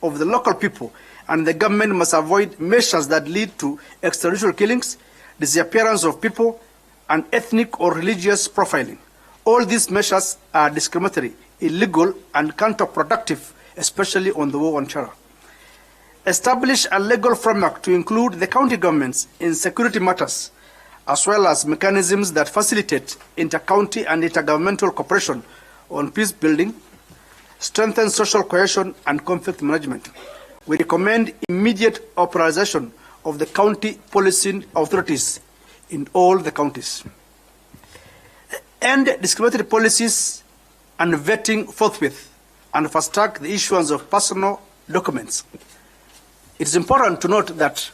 of the local people, and the government must avoid measures that lead to extrajudicial killings, disappearance of people, and ethnic or religious profiling. All these measures are discriminatory, illegal, and counterproductive, especially on the war on terror. Establish a legal framework to include the county governments in security matters, as well as mechanisms that facilitate inter-county and intergovernmental cooperation on peace building, strengthen social cohesion, and conflict management. We recommend immediate authorization of the county policing authorities in all the counties. End discriminatory policies and vetting forthwith, and fast-track the issuance of personal documents. It is important to note that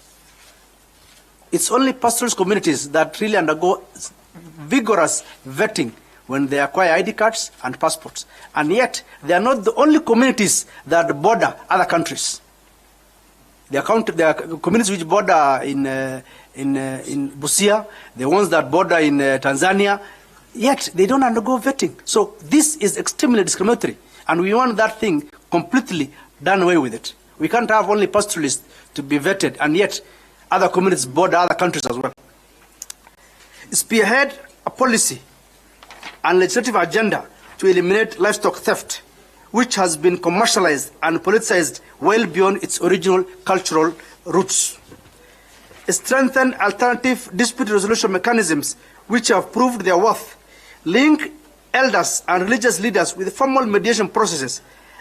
it's only pastoralist communities that really undergo vigorous vetting when they acquire ID cards and passports. And yet, they are not the only communities that border other countries. There are communities which border in Busia, the ones that border in Tanzania, yet they don't undergo vetting. So this is extremely discriminatory, and we want that thing completely done away with it. We can't have only pastoralists to be vetted, and yet other communities border other countries as well. Spearhead a policy and legislative agenda to eliminate livestock theft, which has been commercialized and politicized well beyond its original cultural roots. Strengthen alternative dispute resolution mechanisms which have proved their worth. Link elders and religious leaders with formal mediation processes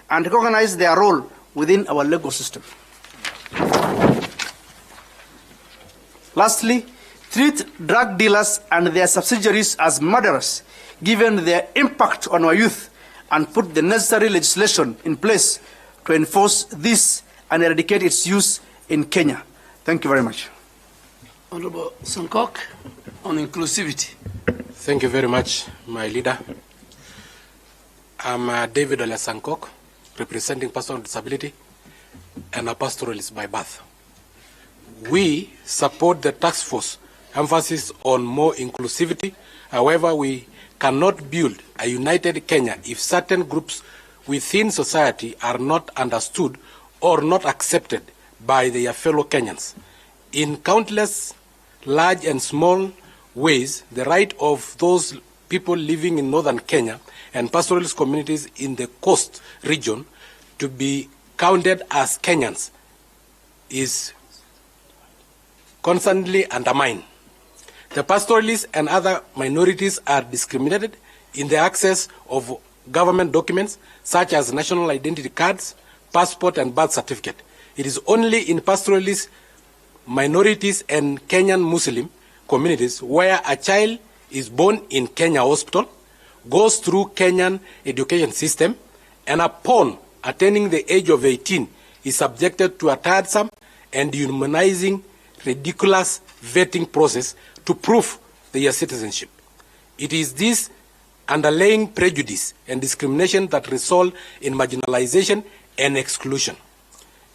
and recognize their role within our legal system. Lastly, treat drug dealers and their subsidiaries as murderers, given their impact on our youth, and put the necessary legislation in place to enforce this and eradicate its use in Kenya. Thank you very much. Honorable Sankok, on inclusivity. Thank you very much, my leader. I'm David Ole Sankok, representing persons with disability and a pastoralist by birth. We support the task force emphasis on more inclusivity. However, we cannot build a united Kenya if certain groups within society are not understood or not accepted by their fellow Kenyans. In countless large and small ways, the right of those people living in northern Kenya and pastoralist communities in the coast region to be counted as Kenyans is constantly undermined. The pastoralists and other minorities are discriminated in the access of government documents such as national identity cards, passport, and birth certificate. It is only in pastoralist minorities and Kenyan Muslim communities where a child is born in Kenya hospital, goes through Kenyan education system, and upon attaining the age of 18 is subjected to a tiresome and dehumanizing, ridiculous vetting process to prove their citizenship. It is this underlying prejudice and discrimination that result in marginalization and exclusion.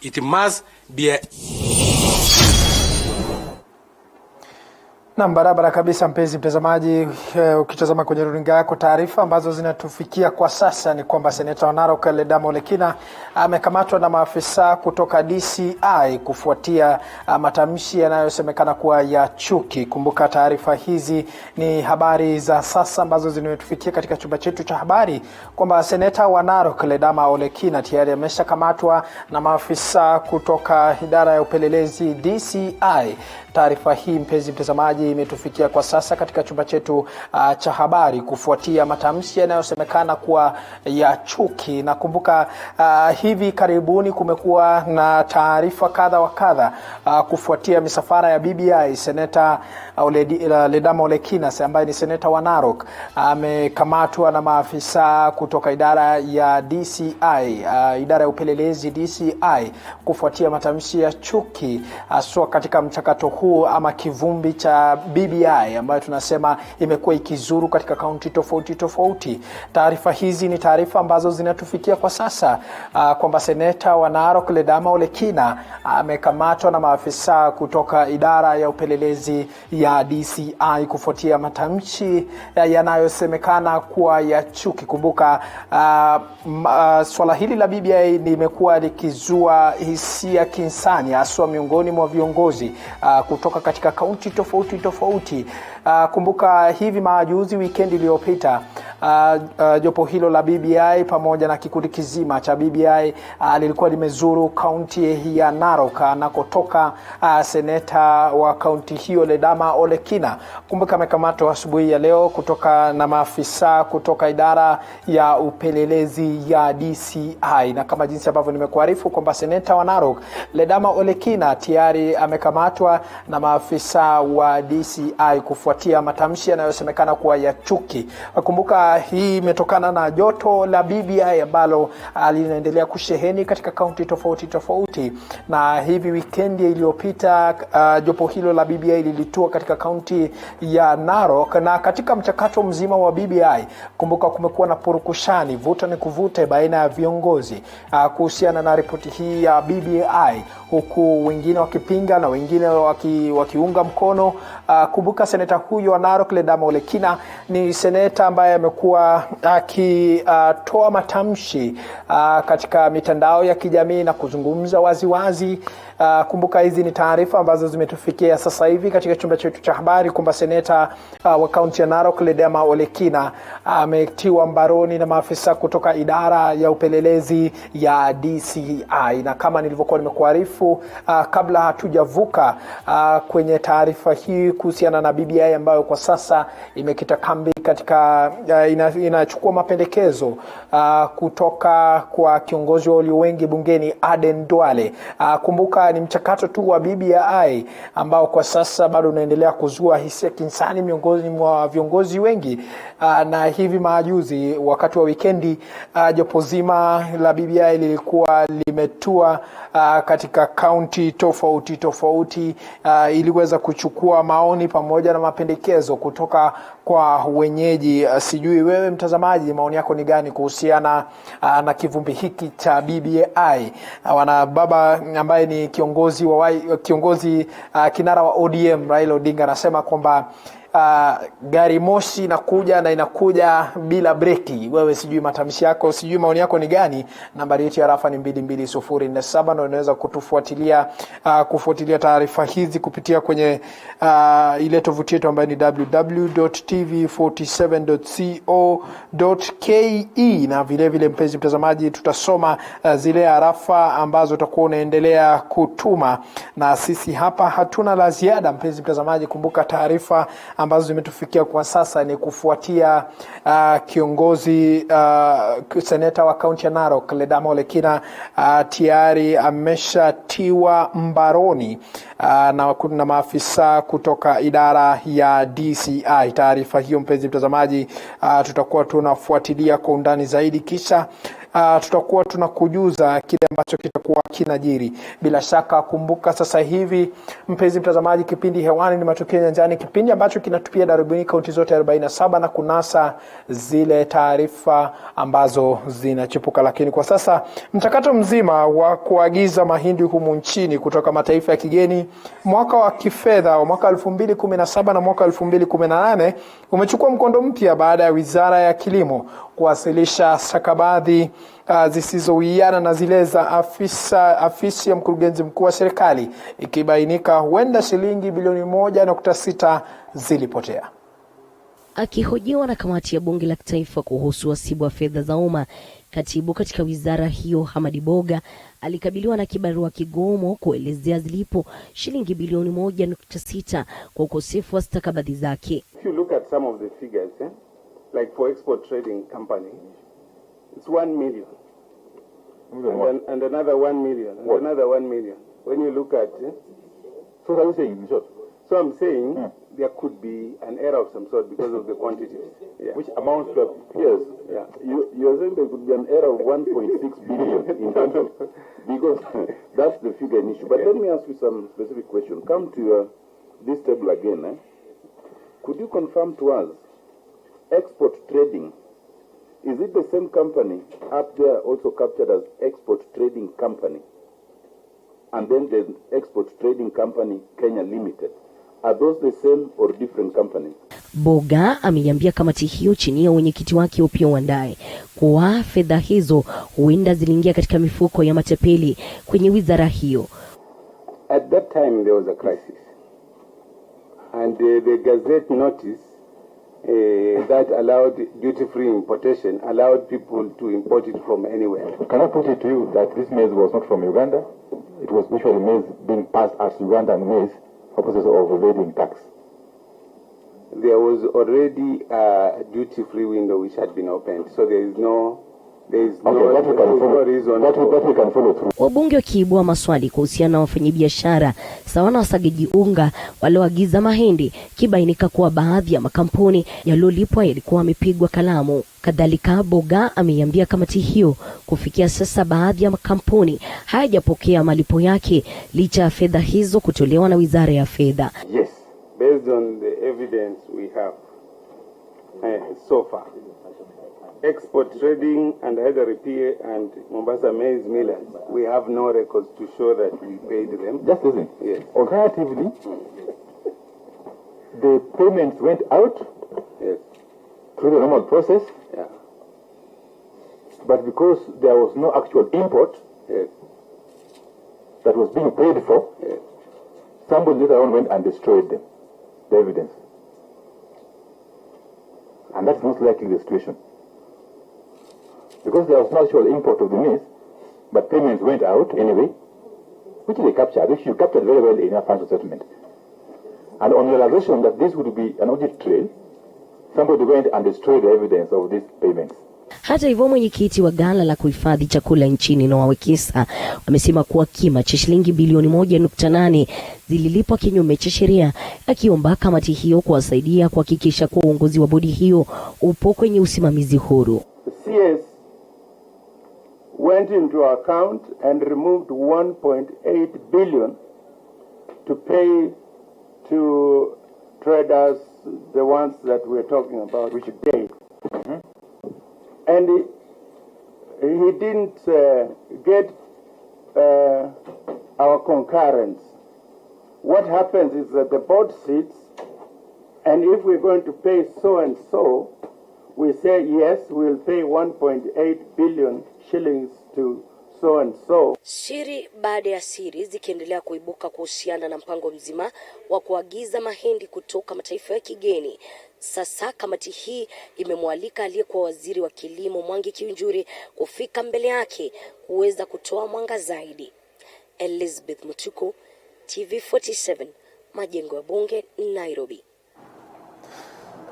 It must be a... Na barabara kabisa, mpenzi mtazamaji, ukitazama kwenye runinga yako, taarifa ambazo zinatufikia kwa sasa ni kwamba Seneta wa Narok Ledama Olekina amekamatwa na maafisa kutoka DCI kufuatia matamshi yanayosemekana kuwa ya chuki. Kumbuka taarifa hizi ni habari za sasa ambazo zimetufikia katika chumba chetu cha habari kwamba Seneta wa Narok Ledama Olekina tayari ameshakamatwa na maafisa kutoka idara ya upelelezi DCI. Taarifa hii, mpenzi mtazamaji, imetufikia kwa sasa katika chumba chetu cha habari kufuatia matamshi yanayosemekana kuwa ya chuki. Na kumbuka hivi karibuni kumekuwa na taarifa kadha wa kadha kufuatia misafara ya BBI. Seneta Ledama Olekina ambaye ni seneta wa Narok amekamatwa na maafisa kutoka idara ya DCI, idara ya upelelezi DCI, kufuatia matamshi ya chuki, aswa katika mchakato huu ama kivumbi cha ya BBI ambayo tunasema imekuwa ikizuru katika kaunti tofauti tofauti. Taarifa hizi ni taarifa ambazo zinatufikia kwa sasa kwamba seneta wa Narok Ledama Olekina amekamatwa na maafisa kutoka idara ya upelelezi ya DCI kufuatia matamshi yanayosemekana kuwa ya chuki. Kumbuka swala hili la BBI limekuwa likizua hisia kinsani haswa miongoni mwa viongozi kutoka katika kaunti tofauti tofauti. Kumbuka hivi majuzi weekend iliyopita jopo hilo la BBI pamoja na kikundi kizima cha BBI lilikuwa limezuru kaunti ya Narok anakotoka seneta wa kaunti hiyo Ledama Olekina. Kumbuka amekamatwa asubuhi ya leo kutoka na maafisa kutoka idara ya upelelezi ya DCI, na kama jinsi ambavyo nimekuarifu kwamba seneta wa Narok Ledama Olekina tayari amekamatwa na maafisa wa DCI kufuatia matamshi yanayosemekana kuwa ya chuki. Kumbuka hii imetokana na joto la BBI ambalo linaendelea kusheheni katika kaunti tofauti tofauti, na hivi weekend iliyopita jopo hilo la BBI lilitua katika kaunti ya Narok, na katika mchakato mzima wa BBI kumbuka kumekuwa na purukushani, vuta ni kuvute baina ya viongozi kuhusiana na ripoti hii ya BBI, huku wengine wakipinga na wengine wakiunga mkono. Kumbuka seneta huyo wa Narok Ledama Olekina ni seneta ambaye amekuwa akitoa matamshi katika mitandao ya kijamii na kuzungumza waziwazi. Kumbuka hizi ni taarifa ambazo zimetufikia sasa hivi katika chumba chetu cha habari kwamba seneta wa kaunti ya Narok Ledama Olekina ametiwa mbaroni na maafisa kutoka idara ya upelelezi ya DCI, na kama nilivyokuwa nimekuarifu kabla hatujavuka kwenye taarifa hii kuhusiana na BBI ambayo kwa sasa imekita kambi katika inachukua mapendekezo kutoka kwa kiongozi wa walio wengi bungeni Aden Duale. Kumbuka ni mchakato tu wa BBI ambao kwa sasa bado unaendelea kuzua hisia kinsani miongoni mwa viongozi wengi, na hivi majuzi wakati wa wikendi jopo zima la BBI lilikuwa limetua katika kaunti tofauti tofauti ili kuweza kuchukua maoni pamoja na mapendekezo kutoka kwa wenyeji. Sijui wewe mtazamaji maoni yako ni gani kuhusiana na kivumbi hiki cha BBI. Wana baba ambaye ni kiongozi kinara wa ODM Raila Odinga anasema kwamba gari moshi inakuja bila breki. Wewe sijui matamshi yako, sijui maoni yako ni gani? Nambari yetu ya rafa ni 22047 na unaweza kufuatilia taarifa hizi kupitia kwenye ile tovuti yetu ambayo ni www.tv47.co.ke, na vile vile mpenzi mtazamaji tutasoma zile arafa ambazo utakuwa unaendelea kutuma, na sisi hapa hatuna la ziada mpenzi mtazamaji. Kumbuka taarifa ambazo zimetufikia kwa sasa ni kufuatia kiongozi seneta wa kaunti ya Narok Ledama Olekina tayari ameshatiwa mbaroni na maafisa kutoka idara ya DCI. Taarifa hiyo mpenzi mtazamaji tutakuwa tunafuatilia kwa undani zaidi, kisha tutakuwa tunakujuza kile ambacho kitakuwa kinajiri. Bila shaka kumbuka sasa hivi mpenzi mtazamaji kipindi hewani ni Matukio Nyanjani, kipindi ambacho kinatupia darubini kaunti zote 47 na kunasa zile taarifa ambazo zinachipuka. Lakini kwa sasa mchakato mzima wa kuagiza mahindi humu nchini kutoka mataifa ya kigeni mwaka wa kifedha wa mwaka 2017 na mwaka 2018 umechukua mkondo mpya baada ya Wizara ya Kilimo kuwasilisha stakabadhi zisizowiana na zile za afisi ya mkurugenzi mkuu wa serikali, ikibainika huenda shilingi bilioni 1.6 zilipotea. Akihojiwa na kamati ya bunge la kitaifa kuhusu wasibu wa fedha za umma, katibu katika wizara hiyo Hamadi Boga alikabiliwa na kibarua kigomo kuelezea zilipo shilingi bilioni 1.6 kwa ukosefu wa stakabadhi zake. If you look at some of the figures, like for export trading company, it's 1 million. And another 1 million. And another 1 million. When you look at so what are you saying in short? So I'm saying there could be an error of some sort because of the quantities. Yeah. Which amounts to yes. Yeah. You're saying there could be an error of 1.6 billion in total because that's the figure in issue. But let me ask you some specific question. Come to this table again. Could you confirm to us, export trading, is it the same company up there also captured as export trading company? And then the export trading company Kenya Limited. Are those the same or different companies? Boga ameiambia kamati hiyo chini ya mwenyekiti wake Opiyo Wandayi kuwa fedha hizo huenda ziliingia katika mifuko ya matapeli kwenye wizara hiyo. At that time there was a crisis. And the Gazette notice that allowed duty-free importation allowed people to import it from anywhere. Can I put it to you that this maize was not from Uganda? It was usually maize being passed as Ugandan maize for purposes of evading tax. There was already a duty-free window which had been opened, so there is no reason. That we can follow through. Wabunge wakiibua maswali kuhusiana na wafanyabiashara sawa na wasagaji unga walioagiza mahindi, kibainika kuwa baadhi ya makampuni yaliyolipwa yalikuwa yamepigwa kalamu. Kadhalika, Boga ameiambia kamati hiyo kufikia sasa baadhi ya makampuni hayajapokea malipo yake licha ya fedha hizo kutolewa na Wizara ya Fedha. Yes, based on the evidence we have so far. Export trading and Heather and Mombasa maize millers, we have no records to show that we paid them. Just listen. Yes. Alternatively, the payments went out through the normal process. Yeah. But because there was no actual import that was being paid for, somebody later on went and destroyed them, the evidence. And that's most likely the situation. Because there was no actual import of the maize, but payments went out anyway, which they captured, which you captured very well in your financial settlement. And on realization that this would be an audit trail, somebody went and destroyed the evidence of these payments. Hata hivyo, mwenyekiti wa ghala la kuhifadhi chakula nchini na wawekesa wamesema kuwa kima cha shilingi bilioni 1.8 zililipwa kinyume cha sheria, akiomba kamati hiyo kuwasaidia kuhakikisha kuwa uongozi wa bodi hiyo upo kwenye usimamizi huru. CS went into our account and removed 1.8 billion to pay to traders, the ones that we're talking about, which paid. And he didn't get our concurrence. What happens is that the board sits, and if we're going to pay so and so, we say yes, we'll pay 1.8 billion shillings to so and so. Siri baada ya siri zikiendelea kuibuka kuhusiana na mpango mzima wa kuagiza mahindi kutoka mataifa ya kigeni. Sasa kamati hii imemwalika aliyekuwa waziri wa kilimo Mwangi Kiunjuri kufika mbele yake kuweza kutoa mwanga zaidi. Elizabeth Matukio, TV47, Majengo ya Bunge, Nairobi.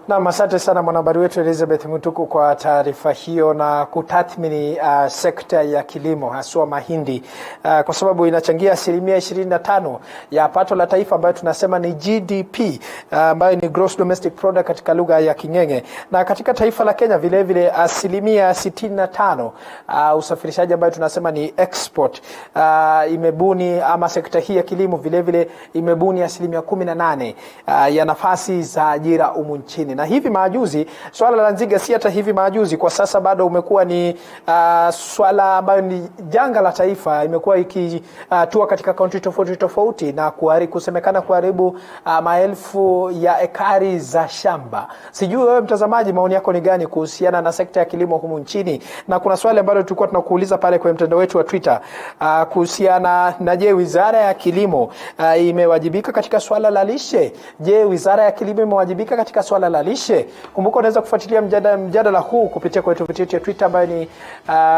Na asante sana mwanahabari wetu Elizabeth Mutuku kwa taarifa hiyo na kutathmini sekta ya kilimo haswa mahindi, kwa sababu inachangia 25% ya pato la taifa ambayo tunasema ni GDP, ambayo ni gross domestic product katika lugha ya King'eng'e. Na katika taifa la Kenya vile vile 65% usafirishaji ambayo tunasema ni export, imebuni ama sekta hii ya kilimo vile vile imebuni 18% ya nafasi za ajira humu nchini. Na hivi majuzi swala la nzige si hata hivi majuzi, kwa sasa bado umekuwa ni swala ambayo ni janga la taifa, imekuwa ikitua katika kaunti tofauti na kusemekana kuharibu maelfu ya ekari za shamba. Sijui wewe mtazamaji maoni yako ni gani kuhusiana na sekta ya kilimo humu nchini? Na kuna swali ambalo tulikuwa tunakuuliza pale kwenye mtandao wetu wa Twitter kuhusiana na je, Wizara ya Kilimo imewajibika katika swala la lishe? Je, Wizara ya Kilimo imewajibika katika swala la lishe? Kumbuka unaweza kufuatilia mjadala huu kupitia kwa tovuti yetu ya Twitter ambayo ni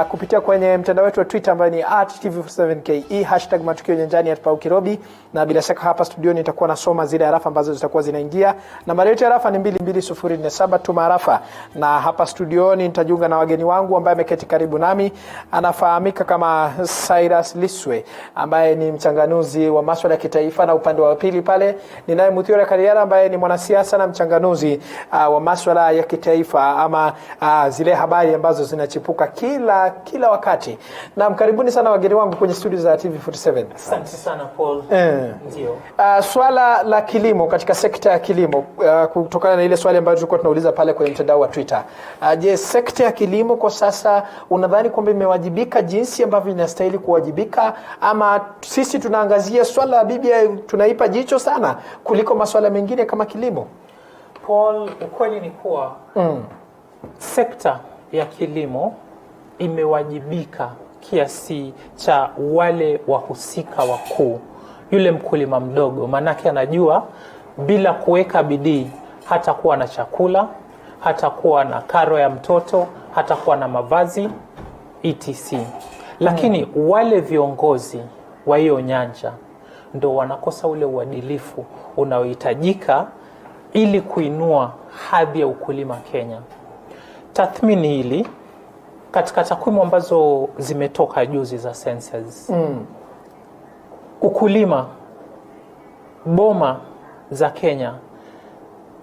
kupitia kwenye mtandao wetu wa Twitter ambayo ni @tv7ke #matukio Nyanjani @paukirobi, na bila shaka hapa studioni nitakuwa nasoma zile arafa ambazo zitakuwa zinaingia. Nambari yetu ya arafa ni 22047, tuma arafa. Na hapa studioni nitajiunga na wageni wangu ambaye ameketi karibu nami, anafahamika kama Cyrus Liswe ambaye ni mchanganuzi wa masuala ya kitaifa, na upande wa pili pale ninaye Muthiora Kariara ambaye ni mwanasiasa na mchanganuzi wa masuala ya kitaifa ama zile habari ambazo zinachipuka kila wakati. Na karibuni sana wageni wangu kwenye studio za TV47. Asante sana Paul. Ndio. Swala la kilimo katika sekta ya kilimo, kutokana na ile swali ambayo tulikuwa tunauliza pale kwenye mtandao wa Twitter. Je, sekta ya kilimo kwa sasa unadhani kwamba imewajibika jinsi ambavyo inastahili kuwajibika, ama sisi tunaangazia swala la BBI tunaipa jicho sana kuliko masuala mengine kama kilimo? Paul, ukweli ni kuwa sekta ya kilimo imewajibika kiasi cha wale wahusika wakuu. Yule mkulima mdogo, manake anajua bila kuweka bidii hata kuwa na chakula, hata kuwa na karo ya mtoto, hata kuwa na mavazi etc. Lakini wale viongozi wa hiyo nyanja ndo wanakosa ule uadilifu unaohitajika ili kuinua hadhi ya ukulima Kenya. Tathmini hili katika takwimu ambazo zimetoka juzi za census. Ukulima, boma za Kenya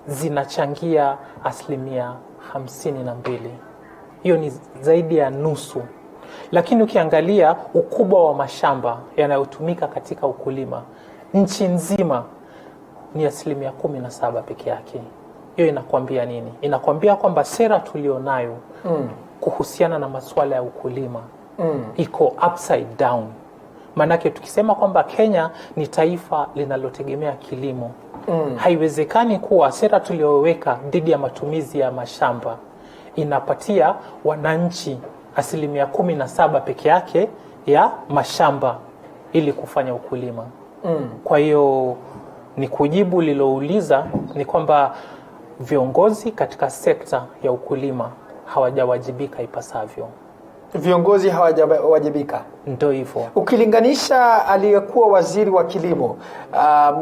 zinachangia 52%. Hiyo ni zaidi ya nusu. Lakini ukiangalia ukubwa wa mashamba yanayotumika katika ukulima, nchi nzima ni 17% peke yake. Hiyo inakwambia nini? Inakwambia kwamba sera tulionayo kuhusiana na masuala ya ukulima iko upside down. Manake tukisema kwamba Kenya ni taifa linalotegemea kilimo, haiwezekani kuwa sera tulioweka dhidi ya matumizi ya mashamba inapatia wananchi 17% peke yake ya mashamba ili kufanya ukulima. Kwa hiyo ni kujibu lilouliza ni kwamba viongozi katika sekta ya ukulima hawajawajibika ipasavyo. Viongozi hawajawajibika. Ndio hivyo. Ukilinganisha aliyekuwa waziri wa kilimo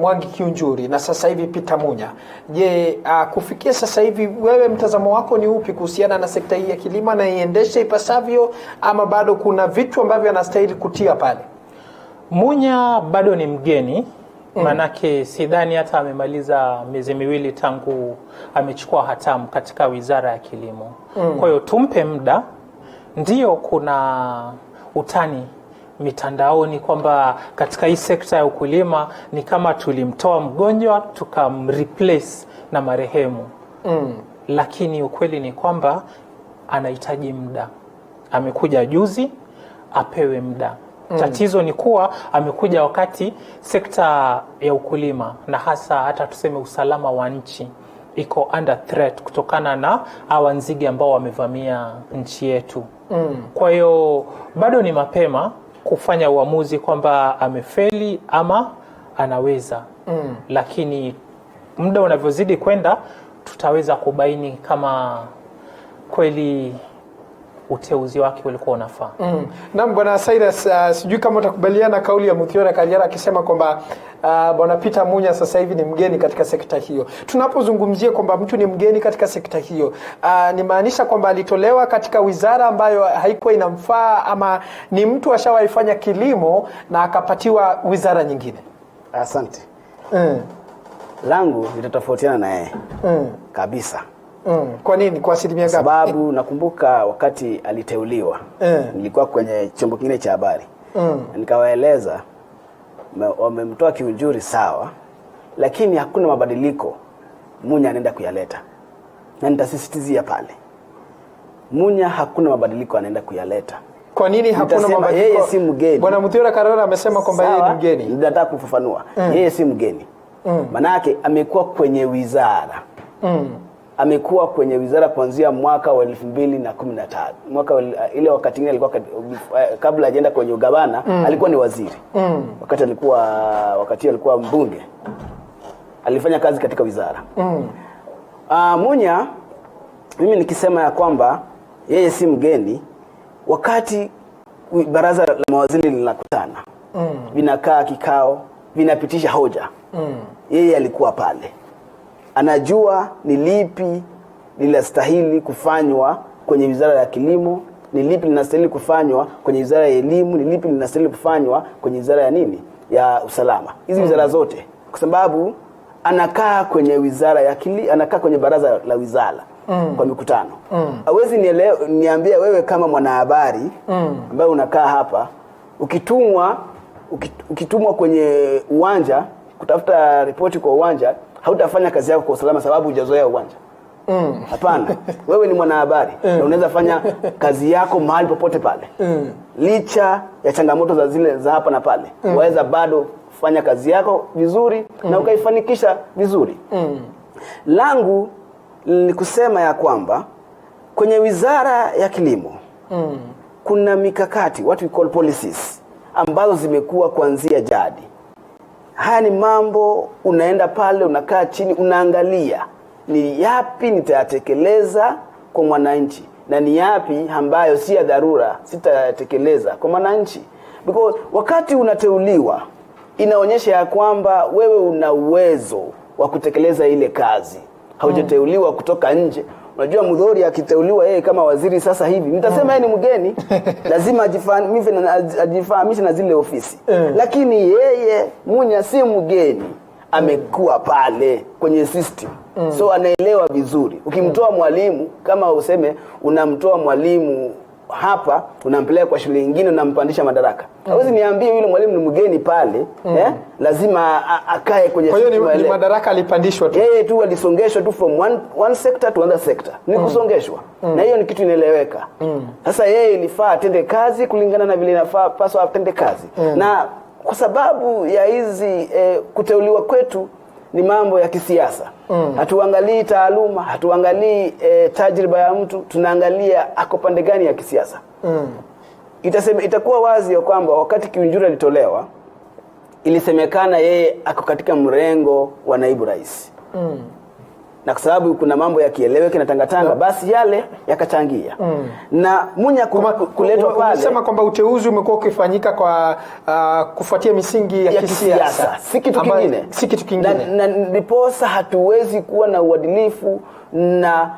Mwangi Kiunjuri na sasa hivi Peter Munya, je, kufikia sasa hivi wewe mtazamo wako ni upi kuhusiana na sekta hii ya kilimo, na iendeshe ipasavyo ama bado kuna vitu ambavyo anastahili kutia pale? Munya bado ni mgeni. Manake sidhani hata amemaliza miezi miwili tangu amechukua hatamu katika wizara ya kilimo. Kwa hiyo tumpe muda. Ndio kuna utani mitandaoni kwamba katika hii sekta ya ukulima ni kama tulimtoa mgonjwa tukamreplace na marehemu. Lakini ukweli ni kwamba anahitaji muda. Amekuja juzi, apewe muda. Tatizo ni kuwa amekuja wakati sekta ya ukulima na hasa hata tuseme usalama wa nchi iko under threat kutokana na hawa nzige ambao wamevamia nchi yetu. Kwa hiyo bado ni mapema kufanya uamuzi kwamba amefeli ama anaweza. Lakini muda unavyozidi kwenda tutaweza kubaini kama kweli uteuzi wake ulikuwa unafaa. Naam, Bwana Cyrus, sijui kama utakubaliana kauli ya Muthiora Kariara akisema kwamba Bwana Peter Munya sasa hivi ni mgeni katika sekta hiyo. Tunapozungumzia kwamba mtu ni mgeni katika sekta hiyo, ni maanisha kwamba alitolewa katika wizara ambayo haikuwa inamfaa, ama ni mtu ashawaifanya kilimo na akapatiwa wizara nyingine? Asante. Langu litatofautiana na yeye kabisa. Kwa nini? Kwa asilimia ngapi? Sababu nakumbuka wakati aliteuliwa nilikuwa kwenye chombo kingine cha habari. Nikawaeleza wamemtoa Kiunjuri sawa, lakini hakuna mabadiliko Munya anaenda kuyaleta. Na nitasisitizia pale, Munya hakuna mabadiliko anaenda kuyaleta. Kwa nini hakuna mabadiliko? Yeye si mgeni. Bwana Muthiora Kariara amesema kwamba yeye ni mgeni. Nataka kufafanua. Yeye si mgeni. Manake amekuwa kwenye wizara. Amekuwa kwenye wizara kuanzia mwaka wa 2015. Mwaka ile wakati ngine alikuwa kabla hajaenda kwenye ugavana alikuwa ni waziri. Wakati alikuwa mbunge. Alifanya kazi katika wizara. Munya, mimi nikisema ya kwamba yeye si mgeni, wakati baraza la mawaziri linakutana, vinakaa kikao, vinapitisha hoja. Yeye alikuwa pale. Anajua ni lipi linastahili kufanywa kwenye wizara ya kilimo, ni lipi linastahili kufanywa kwenye wizara ya elimu, ni lipi linastahili kufanywa kwenye wizara ya nini? Ya usalama. Hizi wizara zote. Kwa sababu anakaa kwenye wizara ya anakaa kwenye baraza la wizara kwa mikutano. Hawezi niambia wewe kama mwanahabari ambaye unakaa hapa, ukitumwa kwenye uwanja kutafuta ripoti kwa uwanja, hautafanya kazi yako kwa usalama sababu hujazoea uwanja. Hapana. Wewe ni mwanahabari na unaweza fanya kazi yako mahali popote pale. Licha ya changamoto za hapa na pale. Waweza bado kufanya kazi yako vizuri na ukaifanikisha vizuri. Langu ni kusema ya kwamba kwenye wizara ya kilimo kuna mikakati, what we call policies, ambazo zimekuwa kuanzia jadi. Haya ni mambo unaenda pale, unakaa chini, unaangalia ni yapi nitayatekeleza kwa mwananchi na ni yapi ambayo si ya dharura sitayatekeleza kwa mwananchi. Because wakati unateuliwa inaonyesha ya kwamba wewe una uwezo wa kutekeleza ile kazi. Haujateuliwa kutoka nje. Unajua Mudhori akiteuliwa yeye kama waziri sasa hivi, nitasema yeye ni mgeni, lazima ajifahamishe na zile ofisi. Lakini yeye Munya si mgeni, amekuwa pale kwenye system. So anaelewa vizuri. Ukimtoa mwalimu, kama useme unamtoa mwalimu hapa, unampeleka kwa shule nyingine, unampandisha madaraka. Hawezi niambie yule mwalimu ni mgeni pale, lazima akae kwenye system. Kwa hiyo ni madaraka alipandishwa tu. Yeye tu alisongeshwa tu from one sector to another sector. Ni kusongeshwa. Na hiyo ni kitu inaeleweka. Sasa yeye ilifaa atende kazi kulingana na vile inafaa paswa atende kazi. Na kwa sababu ya hizi kuteuliwa kwetu ni mambo ya kisiasa. Hatuangalii taaluma, hatuangalii tajriba ya mtu, tunaangalia ako pande gani ya kisiasa. Itakuwa wazi ya kwamba wakati Kiunjuri alitolewa, ilisemekana yeye ako katika mrengo wa naibu rais. Na kwa sababu kuna mambo ya kieleweke na tangatanga, basi yale yakachangia. Na Munya kuletwa pale. Unasema kwamba uteuzi umekuwa ukifanyika kwa kufuatia misingi ya kisiasa. Si kitu kingine. Si kitu kingine. Na ndiposa hatuwezi kuwa na uadilifu na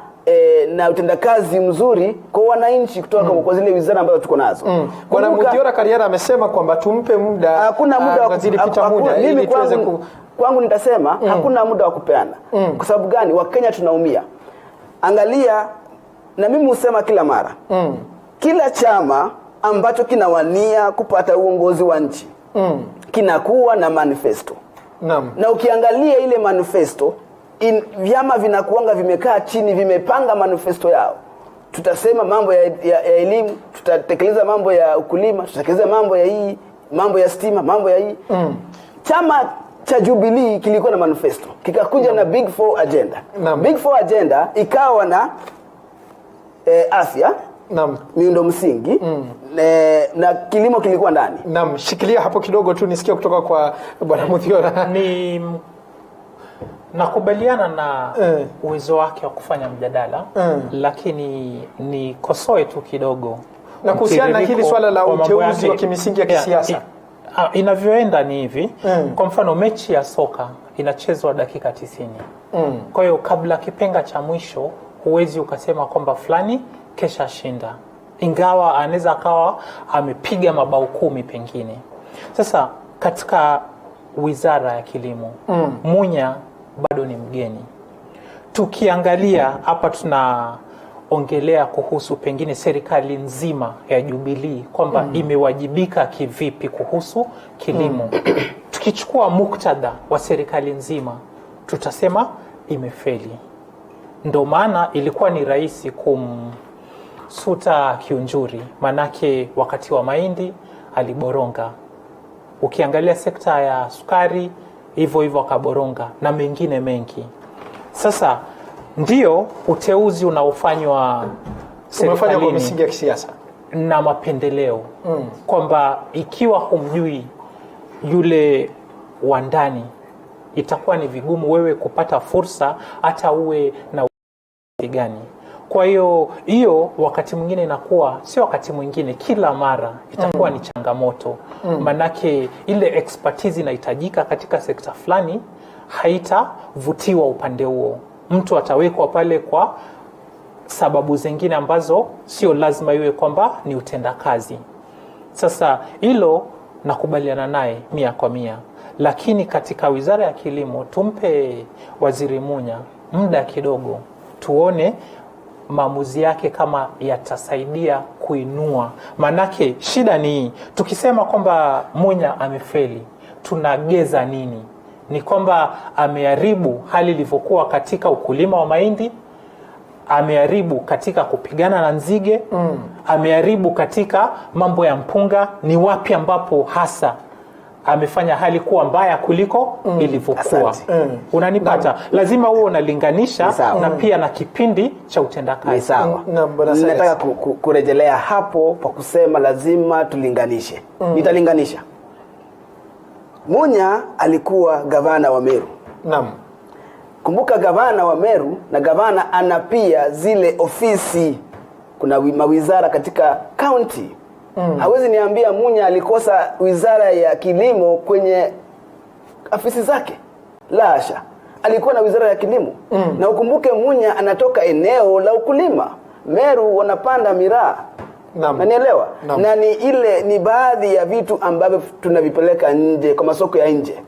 utendakazi mzuri kwa wananchi kutoka kwa zile wizara ambazo tuko nazo. Bwana Muthiora Kariara amesema kwamba tumpe muda. Hakuna muda wa kupita muda ili tuweze kwangu nitasema hakuna muda wa kupeana. Kwa sababu gani? Wakenya tunaumia. Angalia, na mimi husema kila mara. Kila chama ambacho kinawania kupata uongozi wa nchi kinakuwa na manifesto. Na ukiangalia ile manifesto, vyama vinakuanga vimekaa chini, vimepanga manifesto yao. Tutasema mambo ya elimu, tutatekeleza mambo ya ukulima, tutatekeleza mambo ya stima, mambo ya hii. Chama cha Jubilee kilikuwa na manifesto, kikakuja na Big Four agenda. Big Four agenda ikawa na afya, miundo msingi, na kilimo kilikuwa ndani. Shikilia hapo kidogo tu nisikie kutoka kwa Bwana Muthiora. Nakubaliana na uwezo wake wa kufanya mjadala, lakini ni kosoe tu kidogo. Na kuhusiana na hili swala la uteuzi wa kimisingi ya kisiasa. Inavyoenda ni hivi. Kwa mfano mechi ya soka inachezwa dakika 90. Kwa hiyo kabla kipenga cha mwisho huwezi ukasema kwamba fulani kesha shinda. Ingawa anaweza akawa amepiga mabao 10 pengine. Sasa katika wizara ya kilimo, Munya bado ni mgeni. Tukiangalia hapa tunaongelea kuhusu pengine serikali nzima ya Jubilee kwamba imewajibika kivipi kuhusu kilimo. Tukichukua muktadha wa serikali nzima tutasema imefeli. Ndio maana ilikuwa ni rahisi kumsuta Kiunjuri, manake wakati wa mahindi aliboronga. Ukiangalia sekta ya sukari hivyo akaboronga na mengine mengi. Sasa ndio uteuzi unaofanywa umefanywa kwa misingi ya kisiasa na mapendeleo. Kwamba ikiwa humjui yule wa ndani itakuwa ni vigumu wewe kupata fursa hata uwe na gani. Kwa hiyo wakati mwingine inakuwa sio, wakati mwingine kila mara itakuwa ni changamoto. Manake ile expertise inahitajika katika sekta fulani haitavutiwa upande huo. Mtu atawekwa pale kwa sababu zingine ambazo sio lazima iwe kwamba ni utendakazi. Sasa hilo nakubaliana naye 100%. lakini katika wizara ya kilimo tumpe Waziri Munya muda kidogo, tuone maamuzi yake kama yatasaidia kuinua. Manake shida ni tukisema kwamba Munya amefeli, tunageza nini? Ni kwamba ameharibu hali ilivyokuwa katika ukulima wa mahindi, ameharibu katika kupigana na nzige, ameharibu katika mambo ya mpunga. Ni wapi ambapo hasa amefanya hali kuwa mbaya kuliko ilivyokuwa? Unanipata? Lazima uwe unalinganisha na pia na kipindi cha utendakazi. Sawa. Nataka kurejelea hapo kwa kusema lazima tulinganishe. Nitalinganisha. Munya alikuwa gavana wa Meru. Naam. Kumbuka gavana wa Meru na gavana ana pia zile ofisi, kuna mawizara katika county. Hawezi niambia Munya alikosa wizara ya kilimo kwenye afisi zake. La hasha. Alikuwa na wizara ya kilimo. Na ukumbuke Munya anatoka eneo la ukulima. Meru wanapanda miraa. Nanielewa? Na ni baadhi ya vitu ambavyo tunavipeleka nje kwa masoko ya nje.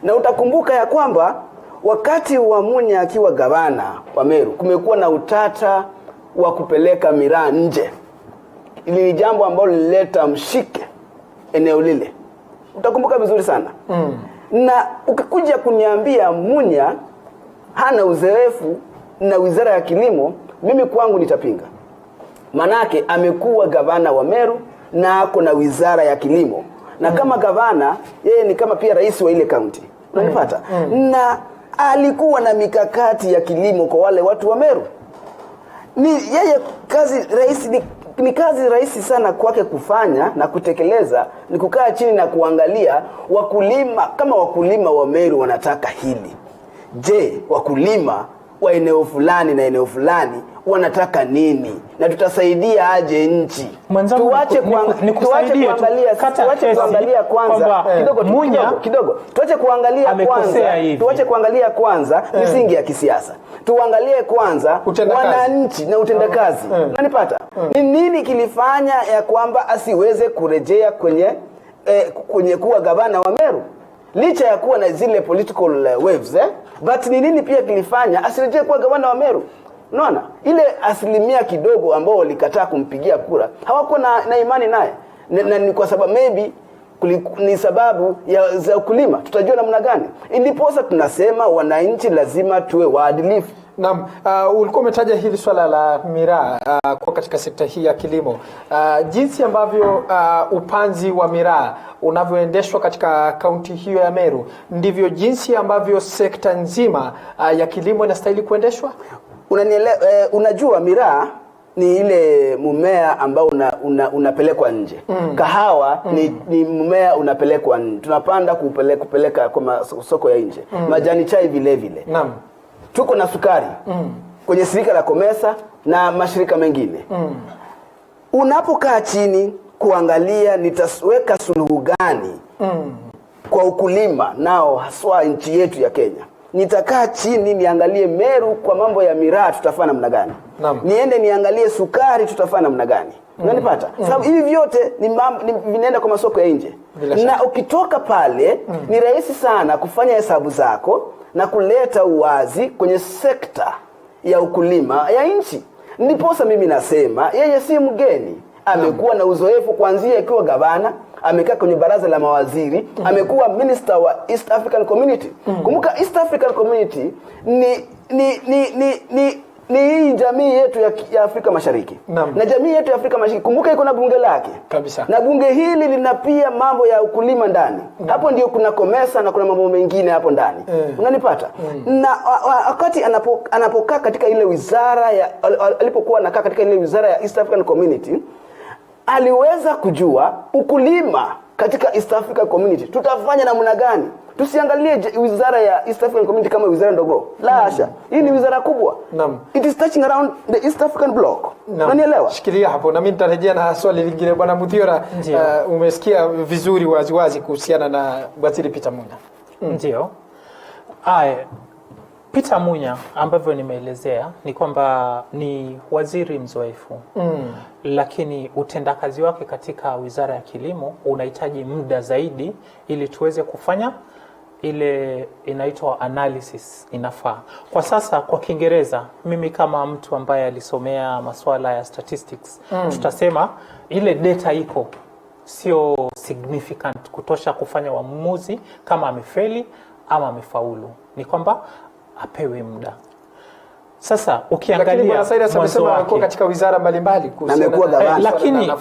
Na utakumbuka ya kwamba wakati wa Munya akiwa gavana wa Meru kumekuwa na utata wa kupeleka miraa nje. Ili ni jambo ambalo lilileta mshike eneo lile. Utakumbuka vizuri sana. Na ukikuja kuniambia Munya hana uzoefu na wizara ya kilimo, mimi kwangu nitapinga. Manake amekuwa gavana wa Meru na ako na wizara ya kilimo. Na kama gavana, yeye ni kama pia rais wa ile county. Unanipata? Na alikuwa na mikakati ya kilimo kwa wale watu wa Meru. Ni yeye kazi rais ni kazi rahisi sana kwake kufanya na kutekeleza, ni kukaa chini na kuangalia wakulima, kama wakulima wa Meru wanataka hili. Je, wakulima wa eneo fulani na eneo fulani wanataka nini? Na tutasaidia aje nchi? Tuache kuangalia kwanza kidogo. Tuache kuangalia kwanza misingi ya kisiasa. Tuangalie kwanza wananchi na utendakazi. Unanipata? Ni nini kilifanya ya kwamba asiweze kurejea kwenye kuwa gavana wa Meru? Licha ya kuwa na zile political waves, but ni nini pia kilifanya asirejee kuwa gavana wa Meru? Unaona? Ile asilimia kidogo ambao walikataa kumpigia kura, hawako na imani naye. Na ni kwa sababu maybe ni sababu za ukulima. Tutajua namna gani? Ndiposa tunasema wananchi lazima tuwe waadilifu. Naam, ulikuwa umetaja hili swala la miraa kwa katika sekta hii ya kilimo. Jinsi ambavyo upanzi wa miraa unavyoendeshwa katika kaunti hiyo ya Meru, ndivyo jinsi ambavyo sekta nzima ya kilimo inastahili kuendeshwa? Unajua miraa ni ile mmea ambao unapelekwa nje. Kahawa ni mmea unapelekwa nje. Tunapanda kupeleka kwa soko ya nje. Majani chai vile vile. Naam. Tuko na sukari kwenye shirika la Komesa na mashirika mengine. Unapokaa chini kuangalia nitaweka suluhu gani kwa ukulima nao haswa nchi yetu ya Kenya, nitakaa chini niangalie Meru kwa mambo ya miraa tutafanya namna gani? Niende niangalie sukari tutafanya namna gani? Unanipata? Sababu hivi vyote ni vinaenda kwa masoko ya nje. Na ukitoka pale ni rahisi sana kufanya hesabu zako na kuleta uwazi kwenye sekta ya ukulima ya nchi. Ndiposa mimi nasema yeye si mgeni. Amekuwa na uzoefu kuanzia akiwa gavana, amekaa kwenye baraza la mawaziri, amekuwa minister wa East African Community. Kumbuka East African Community ni hii jamii yetu ya Afrika Mashariki. Na jamii yetu ya Afrika Mashariki, kumbuka iko na bunge lake. Kabisa. Na bunge hili lina pia mambo ya ukulima ndani. Hapo ndio kuna Komesa na kuna mambo mengine hapo ndani. Unanipata? Na wakati anapokaa katika ile wizara alipokuwa anakaa katika ile wizara ya East African Community, aliweza kujua ukulima katika East African Community tutafanya namna gani. Tusiangalie wizara ya East African Community kama wizara ndogo. La hasha. Hii ni wizara kubwa. It is touching around the East African block. Unanielewa? Shikilia hapo na mimi nitarejea na swali lingine. Bwana Muthiora, umesikia vizuri waziwazi kuhusiana na Waziri Peter Munya. Ndio. Peter Munya ambavyo nimeelezea ni kwamba ni waziri mzoefu. Lakini utendakazi wake katika wizara ya kilimo unahitaji muda zaidi ili tuweze kufanya ile inaitwa analysis inafaa. Kwa sasa kwa Kiingereza, mimi kama mtu ambaye alisomea masuala ya statistics, tutasema ile data iko sio significant kutosha kufanya uamuzi kama amefeli ama amefaulu. Ni kwamba apewe muda. Sasa ukiangalia mwanzo wake katika wizara mbalimbali lakini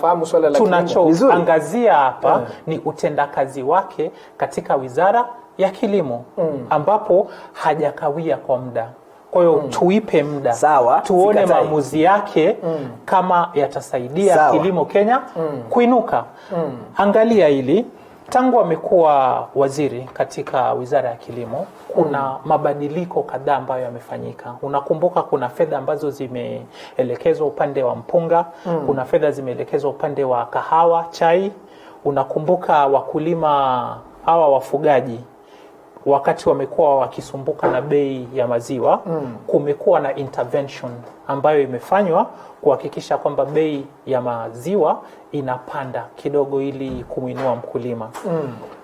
tunachoangazia hapa ni utendakazi wake katika wizara ya kilimo ambapo hajakawia kwa muda. Kwa hiyo tuipe muda. Sawa, tuone maamuzi yake kama yatasaidia kilimo Kenya kuinuka. Angalia hili, tangu amekuwa waziri katika wizara ya kilimo kuna mabadiliko kadhaa ambayo yamefanyika. Unakumbuka kuna fedha ambazo zimeelekezwa upande wa mpunga, kuna fedha zimeelekezwa upande wa kahawa, chai. Unakumbuka wakulima hawa wafugaji wakati wamekuwa wakisumbuka na bei ya maziwa, kumekuwa na intervention ambayo imefanywa kuhakikisha kwamba bei ya maziwa inapanda kidogo ili kumuinua mkulima.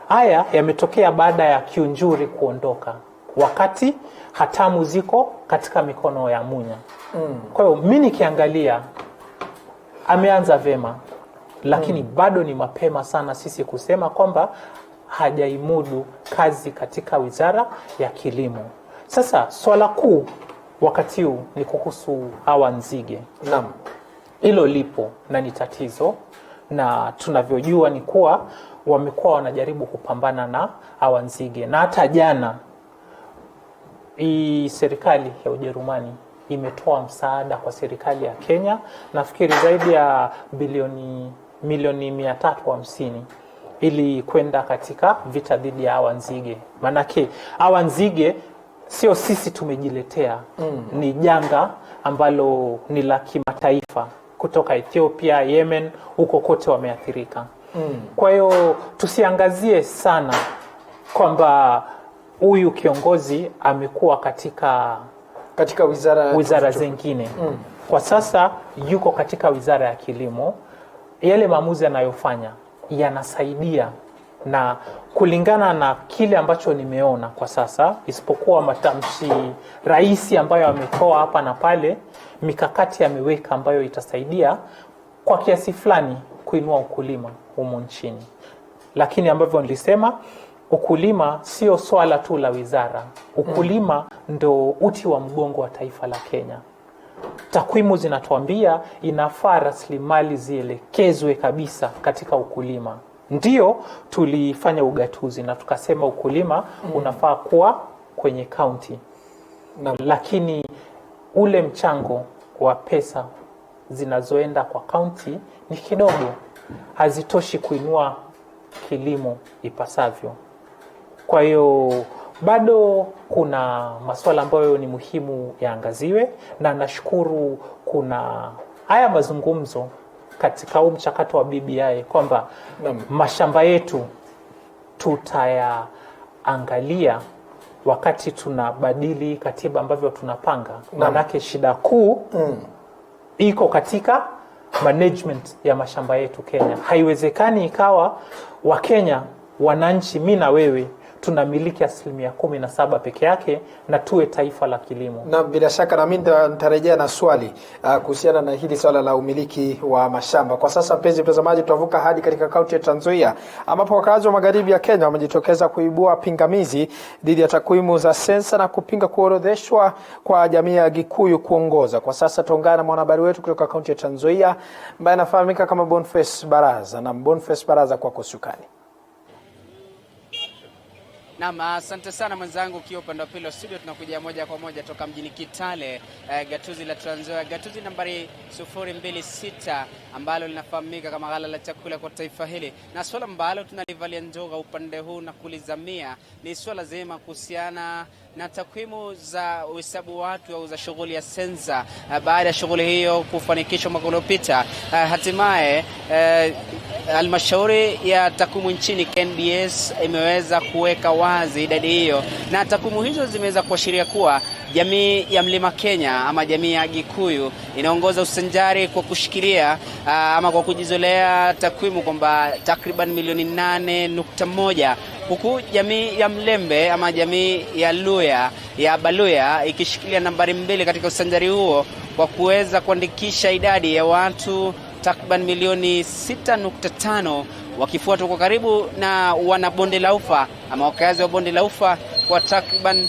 Haya yametokea baada ya Kiunjuri kuondoka, wakati hatamu ziko katika mikono ya Munya. Kwa hiyo mimi nikiangalia ameanza vema, lakini bado ni mapema sana sisi kusema kwamba hajaimudu kazi katika wizara ya kilimo. Sasa swala kuu wakati huu ni kuhusu hawa nzige. Naam. Hilo lipo na ni tatizo, na tunavyojua ni kuwa wamekuwa wanajaribu kupambana na hawa nzige. Na hata jana serikali ya Ujerumani imetoa msaada kwa serikali ya Kenya, nafikiri zaidi ya milioni 350 ili kwenda katika vita dhidi ya hawa nzige. Manake hawa nzige sio sisi tumejiletea, ni janga ambalo ni la kimataifa, kutoka Ethiopia, Yemen, huko kote wameathirika. Kwa hiyo tusiangazie sana kwamba huyu kiongozi amekuwa katika wizara zingine. Kwa sasa yuko katika wizara ya kilimo. Yale maamuzi anayofanya yanasaidia, na kulingana na kile ambacho nimeona kwa sasa, isipokuwa matamshi rais ambayo ametoa hapa na pale, mikakati ameweka ambayo itasaidia kwa kiasi fulani kuinua ukulima humu nchini. Lakini ambavyo nilisema, ukulima sio swala tu la wizara. Ukulima ndo uti wa mgongo wa taifa la Kenya. Takwimu zinatuambia inafaa rasilimali zielekezwe kabisa katika ukulima. Ndio tulifanya ugatuzi na tukasema ukulima unafaa kuwa kwenye kaunti. Lakini ule mchango wa pesa zinazoenda kwa kaunti ni kidogo, hazitoshi kuinua kilimo ipasavyo. Kwa hiyo bado kuna masuala ambayo ni muhimu yaangaziwe, na nashukuru kuna haya mazungumzo katika huu mchakato wa BBI kwamba mashamba yetu tutayaangalia wakati tunabadili katiba ambavyo tunapanga. Manake shida kuu iko katika management ya mashamba yetu Kenya. Haiwezekani ikawa Wakenya, wananchi, mimi na wewe, tunamiliki 17% peke yake na tuwe taifa la kilimo. Na bila shaka na mimi nitarejea na swali kuhusiana na hili swala la umiliki wa mashamba. Kwa sasa mpenzi mtazamaji, tutavuka hadi katika kaunti ya Trans Nzoia ambapo wakazi wa magharibi ya Kenya wamejitokeza kuibua pingamizi dhidi ya takwimu za sensa na kupinga kuorodheshwa kwa jamii ya Gikuyu kuongoza. Kwa sasa tuungana na mwanahabari wetu kutoka kaunti ya Trans Nzoia ambaye anafahamika kama Boniface Baraza. Na Boniface Baraza, kwa kusukani. Naam, asante sana mwenzangu, ukiwa upande wa pili wa studio. Tunakuja moja kwa moja toka mjini Kitale, gatuzi la Trans Nzoia, gatuzi nambari 026 ambalo linafahamika kama ghala la chakula kwa taifa hili. Na swala ambalo tunalivalia njoga upande huu na kulizamia ni swala zima kuhusiana na takwimu za uhesabu watu au za shughuli ya sensa. Baada ya shughuli hiyo kufanikishwa mwaka uliopita, hatimaye halmashauri ya takwimu nchini KNBS imeweza kuweka wazi idadi hiyo, na takwimu hizo zimeweza kuashiria kuwa jamii ya Mlima Kenya ama jamii ya Gikuyu inaongoza usanjari kwa kushikilia ama kwa kujizolea takwimu kwamba takriban milioni 8.1 huku jamii ya Mlembe ama jamii ya Luya ya Baluya ikishikilia nambari 2 katika usanjari huo kwa kuweza kuandikisha idadi ya watu takriban milioni 6.5, wakifuatwa kwa karibu na wanabonde la Ufa ama wakazi wa bonde la Ufa kwa takriban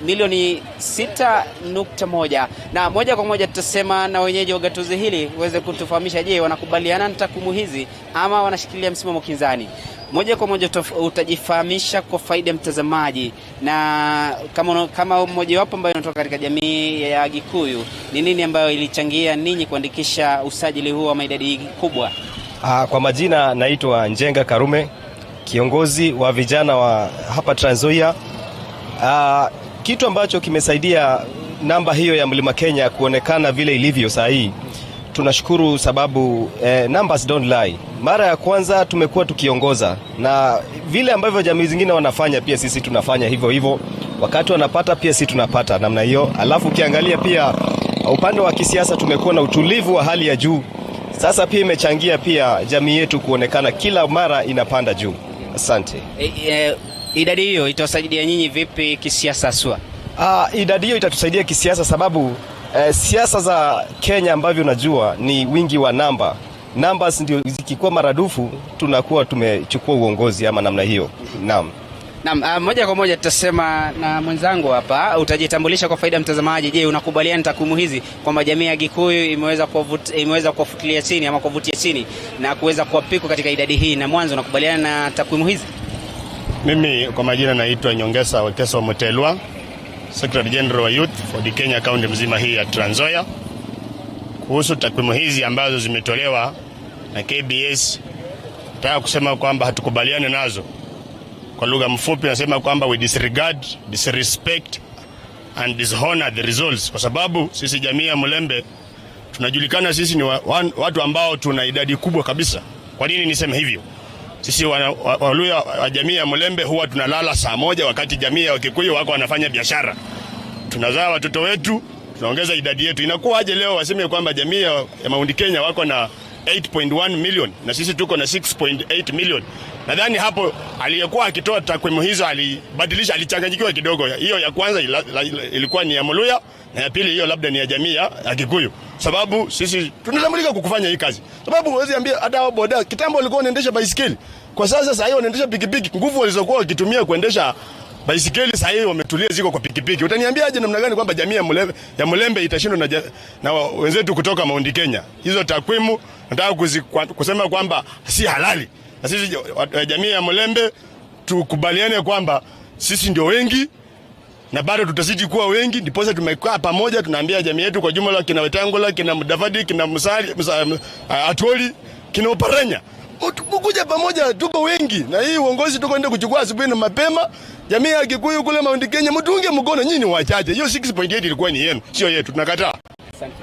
milioni 6.1. Na moja kwa moja tutasema na wenyeji wa gatuzi hili uweze kutufahamisha, je, wanakubaliana na takwimu hizi ama wanashikilia msimamo kinzani? Moja kwa moja utajifahamisha kwa faida ya mtazamaji, na kama mmoja wapo ambaye unatoka katika jamii ya Gikuyu, ni nini ambayo ilichangia ninyi kuandikisha usajili huu wa idadi kubwa? Kwa majina naitwa Njenga Karume, kiongozi wa vijana wa hapa Trans Nzoia. Kitu ambacho kimesaidia namba hiyo ya Mlima Kenya kuonekana vile ilivyo saa hii, tunashukuru sababu numbers don't lie. Mara ya kwanza tumekuwa tukiongoza, na vile ambavyo jamii zingine wanafanya pia sisi tunafanya hivyo hivyo. Wakati wanapata pia sisi tunapata namna hiyo. Alafu ukiangalia pia upande wa kisiasa tumekuwa na utulivu wa hali ya juu. Sasa pia imechangia pia jamii yetu kuonekana kila mara inapanda juu. Asante. Idadi hiyo itasaidia nyinyi vipi kisiasa swa? Idadi hiyo itatusaidia kisiasa sababu siasa za Kenya ambavyo unajua ni wingi wa namba. Numbers ndio zikikuwa maradufu tunakuwa tumechukua uongozi ama namna hiyo. Naam. Naam, moja kwa moja tutasema na mwenzangu hapa, utajitambulisha kwa faida mtazamaji. Je, unakubaliana na takwimu hizi kwamba jamii ya Gikuyu imeweza kuwafuatilia chini ama kuvutia chini na kuweza kuwapika katika idadi hii, na mwanzo unakubaliana na takwimu hizi? Mimi kwa majina naitwa Nyongesa Wekeso Mutelwa, Secretary General wa Youth for the Kenya County mzima hii ya Trans Nzoia. Kuhusu takwimu hizi ambazo zimetolewa na KBS, nataka kusema kwamba hatukubaliane nazo. Kwa lugha mfupi nasema kwamba we disregard, disrespect and dishonor the results, kwa sababu sisi jamii ya Mlembe tunajulikana sisi ni watu ambao tuna idadi kubwa kabisa. Kwa nini niseme hivyo? Sisi Waluya wa jamii ya Mlembe huwa tunalala saa 1 wakati jamii ya Wakikuyu wako wanafanya biashara. Tunazaa watoto wetu, tunaongeza idadi yetu. Inakuwa aje leo waseme kwamba jamii ya Mount Kenya wako na 8.1 million na sisi tuko na 6.8 million. Nadhani hapo aliyekuwa akitoa takwimu hizo alibadilisha, alichanganyikiwa kidogo. Hiyo ya kwanza ilikuwa ni ya Mluya na ya pili hiyo labda ni ya jamii ya Kikuyu. Sababu sisi tunatambulika kufanya hii kazi. Sababu huwezi ambia hata boda kitambo walikuwa wanaendesha baisikeli. Kwa sasa hivi wanaendesha pikipiki. Nguvu walizokuwa wakitumia kuendesha baisikeli sasa hivi wametulia ziko kwa pikipiki. Utaniambiaje namna gani kwamba jamii ya Mlembe itashindwa na wenzetu kutoka Mount Kenya? Hizo takwimu nataka kusema kwamba si halali. Na sisi jamii ya Mlembe tukubaliane kwamba sisi ndio wengi na bado tutazidi kuwa wengi. Ndiposa tumekaa pamoja tunaambia jamii yetu kwa jumla, kina Wetangula, kina Mudavadi, kina Musali, Atwoli, kina Oparanya, tukuja pamoja, tuko wengi. Na hii uongozi tuko ndio kuchukua asubuhi na mapema. Jamii ya Kikuyu kule Mount Kenya mtunge mkono, nyinyi wachache. Hiyo 6.8 ilikuwa ni yenu, sio yetu, tunakataa. Asante.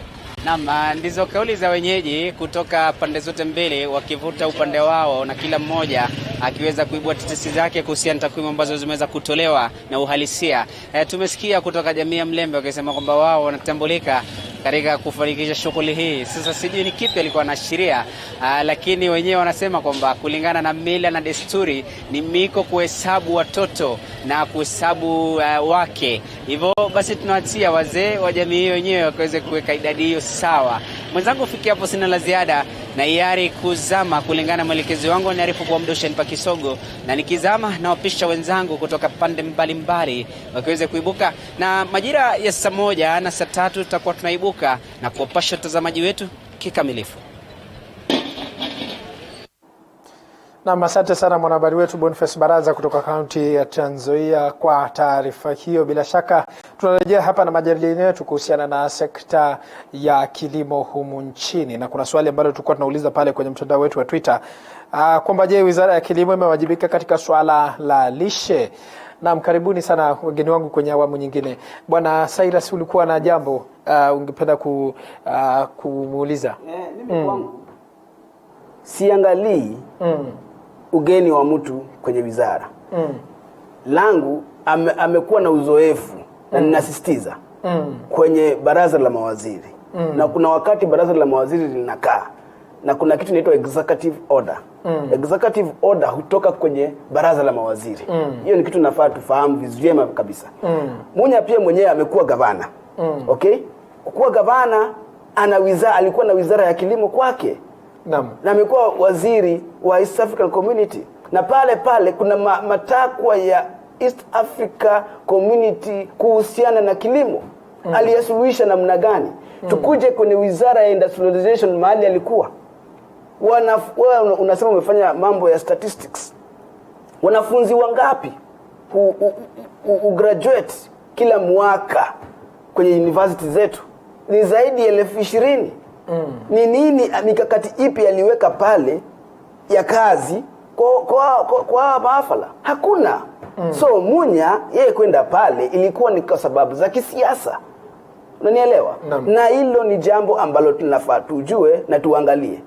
Naam, ndizo kauli za wenyeji kutoka pande zote mbili wakivuta upande wao na kila mmoja akiweza kuibua tetesi zake kuhusiana na takwimu ambazo zimeweza kutolewa na uhalisia. Tumesikia kutoka jamii ya Mlembe wakisema kwamba wao wanatambulika katika kufanikisha shughuli hii. Sasa sijui ni kipi alikuwa anaashiria, lakini wenyewe wanasema kwamba kulingana na mila na desturi ni miko kuhesabu watoto na kuhesabu wake. Hivyo basi tunawaachia wazee wa jamii hiyo wenyewe wakaweze kuweka idadi hiyo sawa. Mwenzangu fikia hapo sina la ziada na hiari kuzama kulingana na mwelekezi wangu niarifu kwa Mdoshen Pakisogo, na nikizama na wapisha wenzangu kutoka pande mbalimbali wakiweze kuibuka, na majira ya saa 1 na saa 3 tutakuwa tunaibuka na kuwapasha watazamaji wetu kikamilifu. Na asante sana mwanahabari wetu Boniface Baraza kutoka kaunti ya Trans Nzoia kwa taarifa hiyo. Bila shaka tunarejea hapa na majadiliano yetu kuhusiana na sekta ya kilimo humu nchini, na kuna swali ambalo tulikuwa tunauliza pale kwenye mtandao wetu wa Twitter kwamba je, Wizara ya Kilimo imewajibika katika swala la lishe? Na karibuni sana wageni wangu kwenye awamu nyingine. Bwana Cyrus, ulikuwa na jambo ungependa kumuuliza? Mimi kwangu siangalii ugeni wa mtu kwenye wizara. Langu amekuwa na uzoefu na ninasisitiza kwenye baraza la mawaziri. Na kuna wakati baraza la mawaziri linakaa na kuna kitu inaitwa executive order. Executive order hutoka kwenye baraza la mawaziri. Hiyo ni kitu nafaa tufahamu vizuri kabisa. Munya pia mwenyewe amekuwa gavana. Okay? Kuwa gavana alikuwa na wizara ya kilimo kwake. Naam. Na amekuwa waziri wa East African Community. Na pale kuna matakwa ya East Africa Community kuhusiana na kilimo. Aliyasuluhisha namna gani? Tukuje kwenye wizara ya industrialization mahali alikuwa. Unasema umefanya mambo ya statistics. Wanafunzi wangapi graduate kila mwaka kwenye university zetu? Ni zaidi ya 20,000. Ni nini mikakati ipi aliweka pale ya kazi kwa maafala? Hakuna. So Munya yeye kwenda pale ilikuwa ni kwa sababu za kisiasa. Unanielewa? Na hilo ni jambo ambalo tunafaa tujue na tuangalie.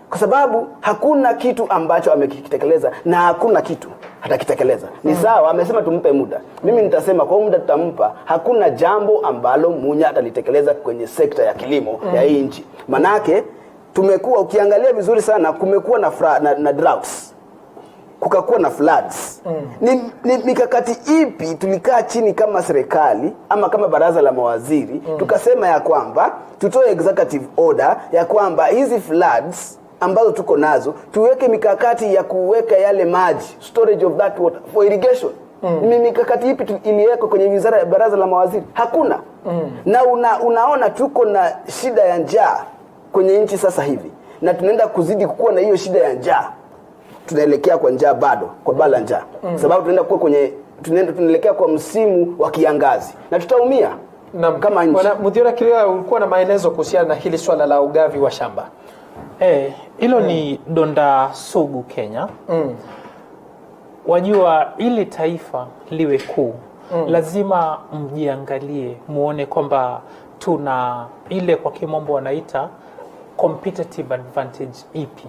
Kwa sababu hakuna kitu ambacho amekitekeleza na hakuna kitu hatakitekeleza. Ni sawa amesema tumpe muda. Mimi nitasema kwa muda tutampa, hakuna jambo ambalo Munya atalitekeleza kwenye sekta ya kilimo ya hii nchi. Manake tumekuwa ukiangalia vizuri sana kumekuwa na droughts. Kukakuwa na floods. Ni mikakati ipi tulikaa chini kama serikali ama kama baraza la mawaziri tukasema ya kwamba tutoe executive order ya kwamba hizi floods ambazo tuko nazo tuweke mikakati ya kuweka yale maji, storage of that water for irrigation. Ni mikakati ipi iliwekwa kwenye wizara ya baraza la mawaziri? Hakuna. Na unaona tuko na shida ya njaa kwenye nchi sasa hivi na tunaenda kuzidi kuwa na hiyo shida ya njaa. Tunaelekea kwa njaa bado, kwa bala njaa. Sababu tunaelekea kwa msimu wa kiangazi na tutaumia kama nchi. Bwana Muthiora Kileo, ulikuwa na maelezo kuhusiana na hili swala la ugavi wa shamba. Hilo ni donda sugu Kenya. Wajua ili taifa liwe kuu lazima mjiangalie muone kwamba tuna ile kwa kimombo wanaita competitive advantage ipi.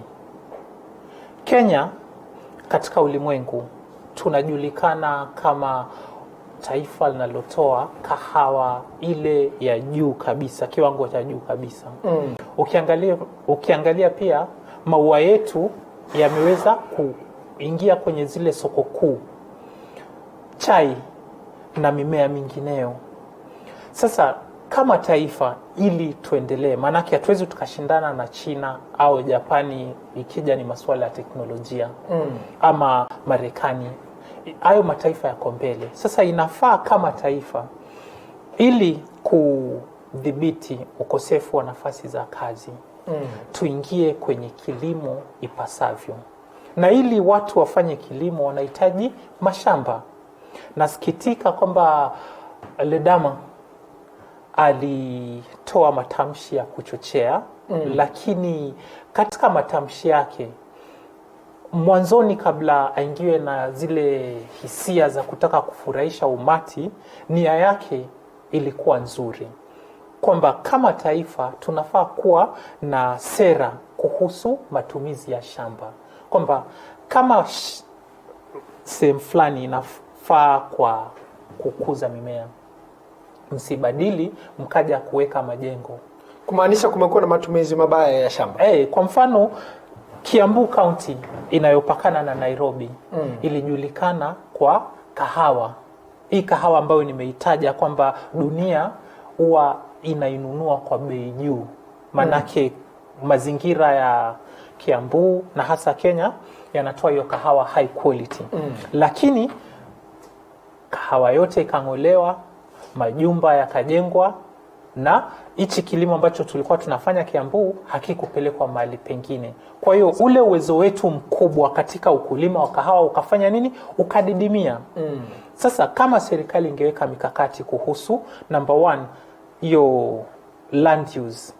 Kenya katika ulimwengu tunajulikana kama taifa linalotoa kahawa ile ya juu kabisa, kiwango cha juu kabisa. Ukiangalia pia maua yetu yameweza kuingia kwenye zile soko kuu, chai na mimea mingineyo. Sasa kama taifa ili tuendelee, maanake hatuwezi tukashindana na China au Japani ikija ni masuala ya teknolojia ama Marekani. Hayo mataifa yako mbele. Sasa inafaa kama taifa ili kudhibiti ukosefu wa nafasi za kazi tuingie kwenye kilimo ipasavyo. Na ili watu wafanye kilimo wanahitaji mashamba. Nasikitika kwamba Ledama alitoa matamshi ya kuchochea lakini katika matamshi yake mwanzoni kabla aingiwe na zile hisia za kutaka kufurahisha umati, nia yake ilikuwa nzuri kwamba kama taifa tunafaa kuwa na sera kuhusu matumizi ya shamba, kwamba kama sehemu fulani inafaa kwa kukuza mimea, msibadili mkaja kuweka majengo, kumaanisha kumekuwa na matumizi mabaya ya shamba. Kwa mfano Kiambu County inayopakana na Nairobi ilijulikana kwa kahawa. Hii kahawa ambayo nimeitaja kwamba dunia huwa inainunua kwa bei juu. Manake mazingira ya Kiambu na hasa Kenya yanatoa hiyo kahawa high quality. Lakini kahawa yote ikang'olewa, majumba yakajengwa na hichi kilimo ambacho tulikuwa tunafanya Kiambu hakikupelekwa mahali pengine. Kwa hiyo ule uwezo wetu mkubwa katika ukulima wa kahawa ukafanya nini? Ukadidimia. Sasa kama serikali ingeweka mikakati kuhusu number 1 hiyo land use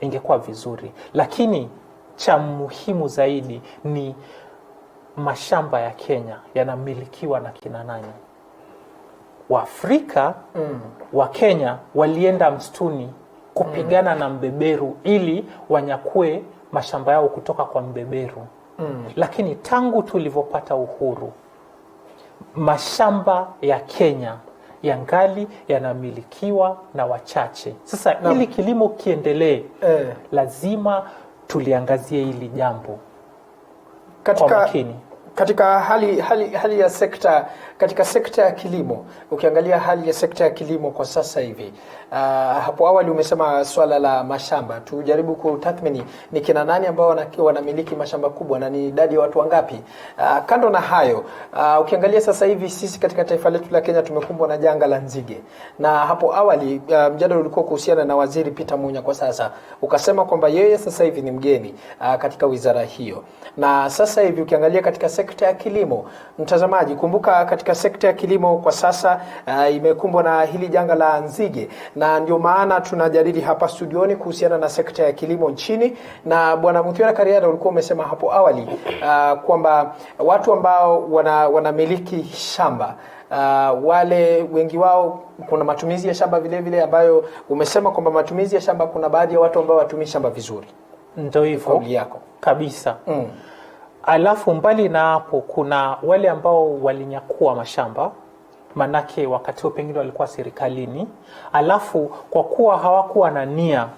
ingekuwa vizuri. Lakini cha muhimu zaidi ni mashamba ya Kenya yanamilikiwa na kina nani? Waafrika wa Kenya walienda msituni kupigana na mbeberu ili wanyakue mashamba yao kutoka kwa mbeberu. Lakini tangu tulivyopata uhuru, mashamba ya Kenya yangali yanamilikiwa na wachache. Sasa ili kilimo kiendelee lazima tuliangazie hili jambo katika kwa makini. Katika hali ya sekta, katika sekta ya kilimo, ukiangalia hali ya sekta ya kilimo kwa sasa hivi, hapo awali umesema swala la mashamba. Tujaribu kutathmini ni kina nani ambao wanamiliki mashamba kubwa na ni idadi ya watu wangapi? Kando na hayo, ukiangalia sasa hivi sisi katika taifa letu la Kenya tumekumbwa na janga la nzige. Na hapo awali mjadala ulikuwa kuhusiana na Waziri Peter Munya kwa sasa. Ukasema kwamba yeye sasa hivi ni mgeni katika wizara hiyo. Na sasa hivi ukiangalia katika sekta ya kilimo, mtazamaji, kumbuka katika sekta ya kilimo kwa sasa imekumbwa na hili janga la nzige, na ndio maana tunajadili hapa studioni kuhusiana na sekta ya kilimo nchini. Na bwana Muthiora Kariada, ulikuwa umesema hapo awali kwamba watu ambao wanamiliki shamba wale wengi wao kuna matumizi ya shamba vile vile, ambayo umesema kwamba matumizi ya shamba kuna baadhi ya watu ambao watumii shamba vizuri. Ndio hivyo kabisa. Alafu mbali na hapo kuna wale ambao walinyakua mashamba, manake wakati huo pengine walikuwa serikalini, alafu kwa kuwa hawakuwa na nia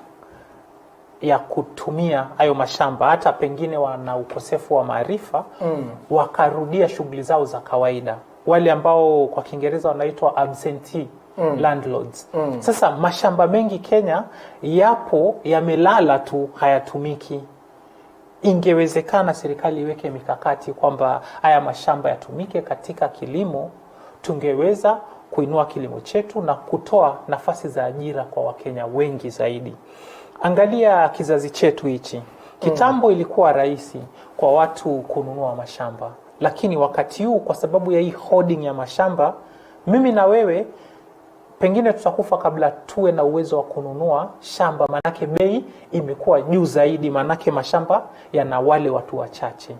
ya kutumia hayo mashamba, hata pengine wana ukosefu wa maarifa, wakarudia shughuli zao za kawaida, wale ambao kwa Kiingereza wanaitwa absentee landlords. Sasa mashamba mengi Kenya yapo yamelala tu, hayatumiki. Ingewezekana serikali iweke mikakati kwamba haya mashamba yatumike katika kilimo, tungeweza kuinua kilimo chetu na kutoa nafasi za ajira kwa Wakenya wengi zaidi. Angalia kizazi chetu hichi. Kitambo ilikuwa rahisi kwa watu kununua mashamba, lakini wakati huu kwa sababu ya hii hoarding ya mashamba, mimi na wewe pengine tutakufa kabla tuwe na uwezo wa kununua shamba, manake bei imekuwa juu zaidi, manake mashamba yana wale watu wachache.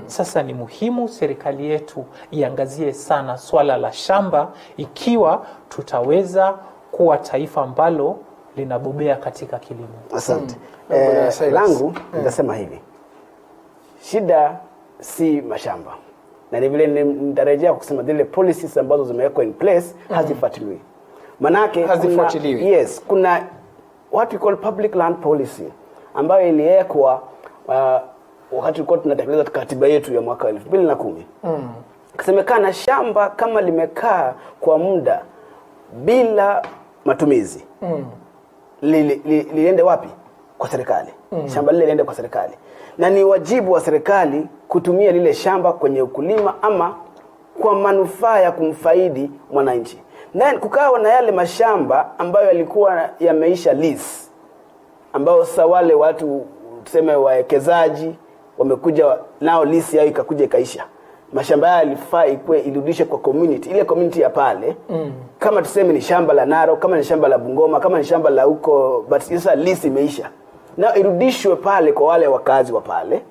Sasa ni muhimu serikali yetu iangazie sana swala la shamba, ikiwa tutaweza kuwa taifa ambalo linabobea katika kilimo. Asante. Langu nitasema hivi, shida si mashamba, na ni vile nitarejea kusema zile policies ambazo zimewekwa in place hazifuatiliwi. Manake kuna what we call public land policy ambayo iliwekwa wakati tulikuwa tunatekeleza katiba yetu ya mwaka 2010. Kusemekana shamba kama limekaa kwa muda bila matumizi liende wapi? Kwa serikali. Shamba lile liende kwa serikali, na ni wajibu wa serikali kutumia lile shamba kwenye ukulima ama kwa manufaa ya kumfaidi mwananchi. Na kukawa na yale mashamba ambayo yalikuwa yameisha lease, ambao sasa wale watu tuseme wawekezaji wamekuja nao lease yao ikakuja ikaisha. Mashamba yale yalifaa irudishe kwa community, ile community ya pale. Kama tuseme ni shamba la Naro, kama ni shamba la Bungoma, kama ni shamba la huko, but sasa lease imeisha, na irudishwe pale kwa wale wakazi wa pale.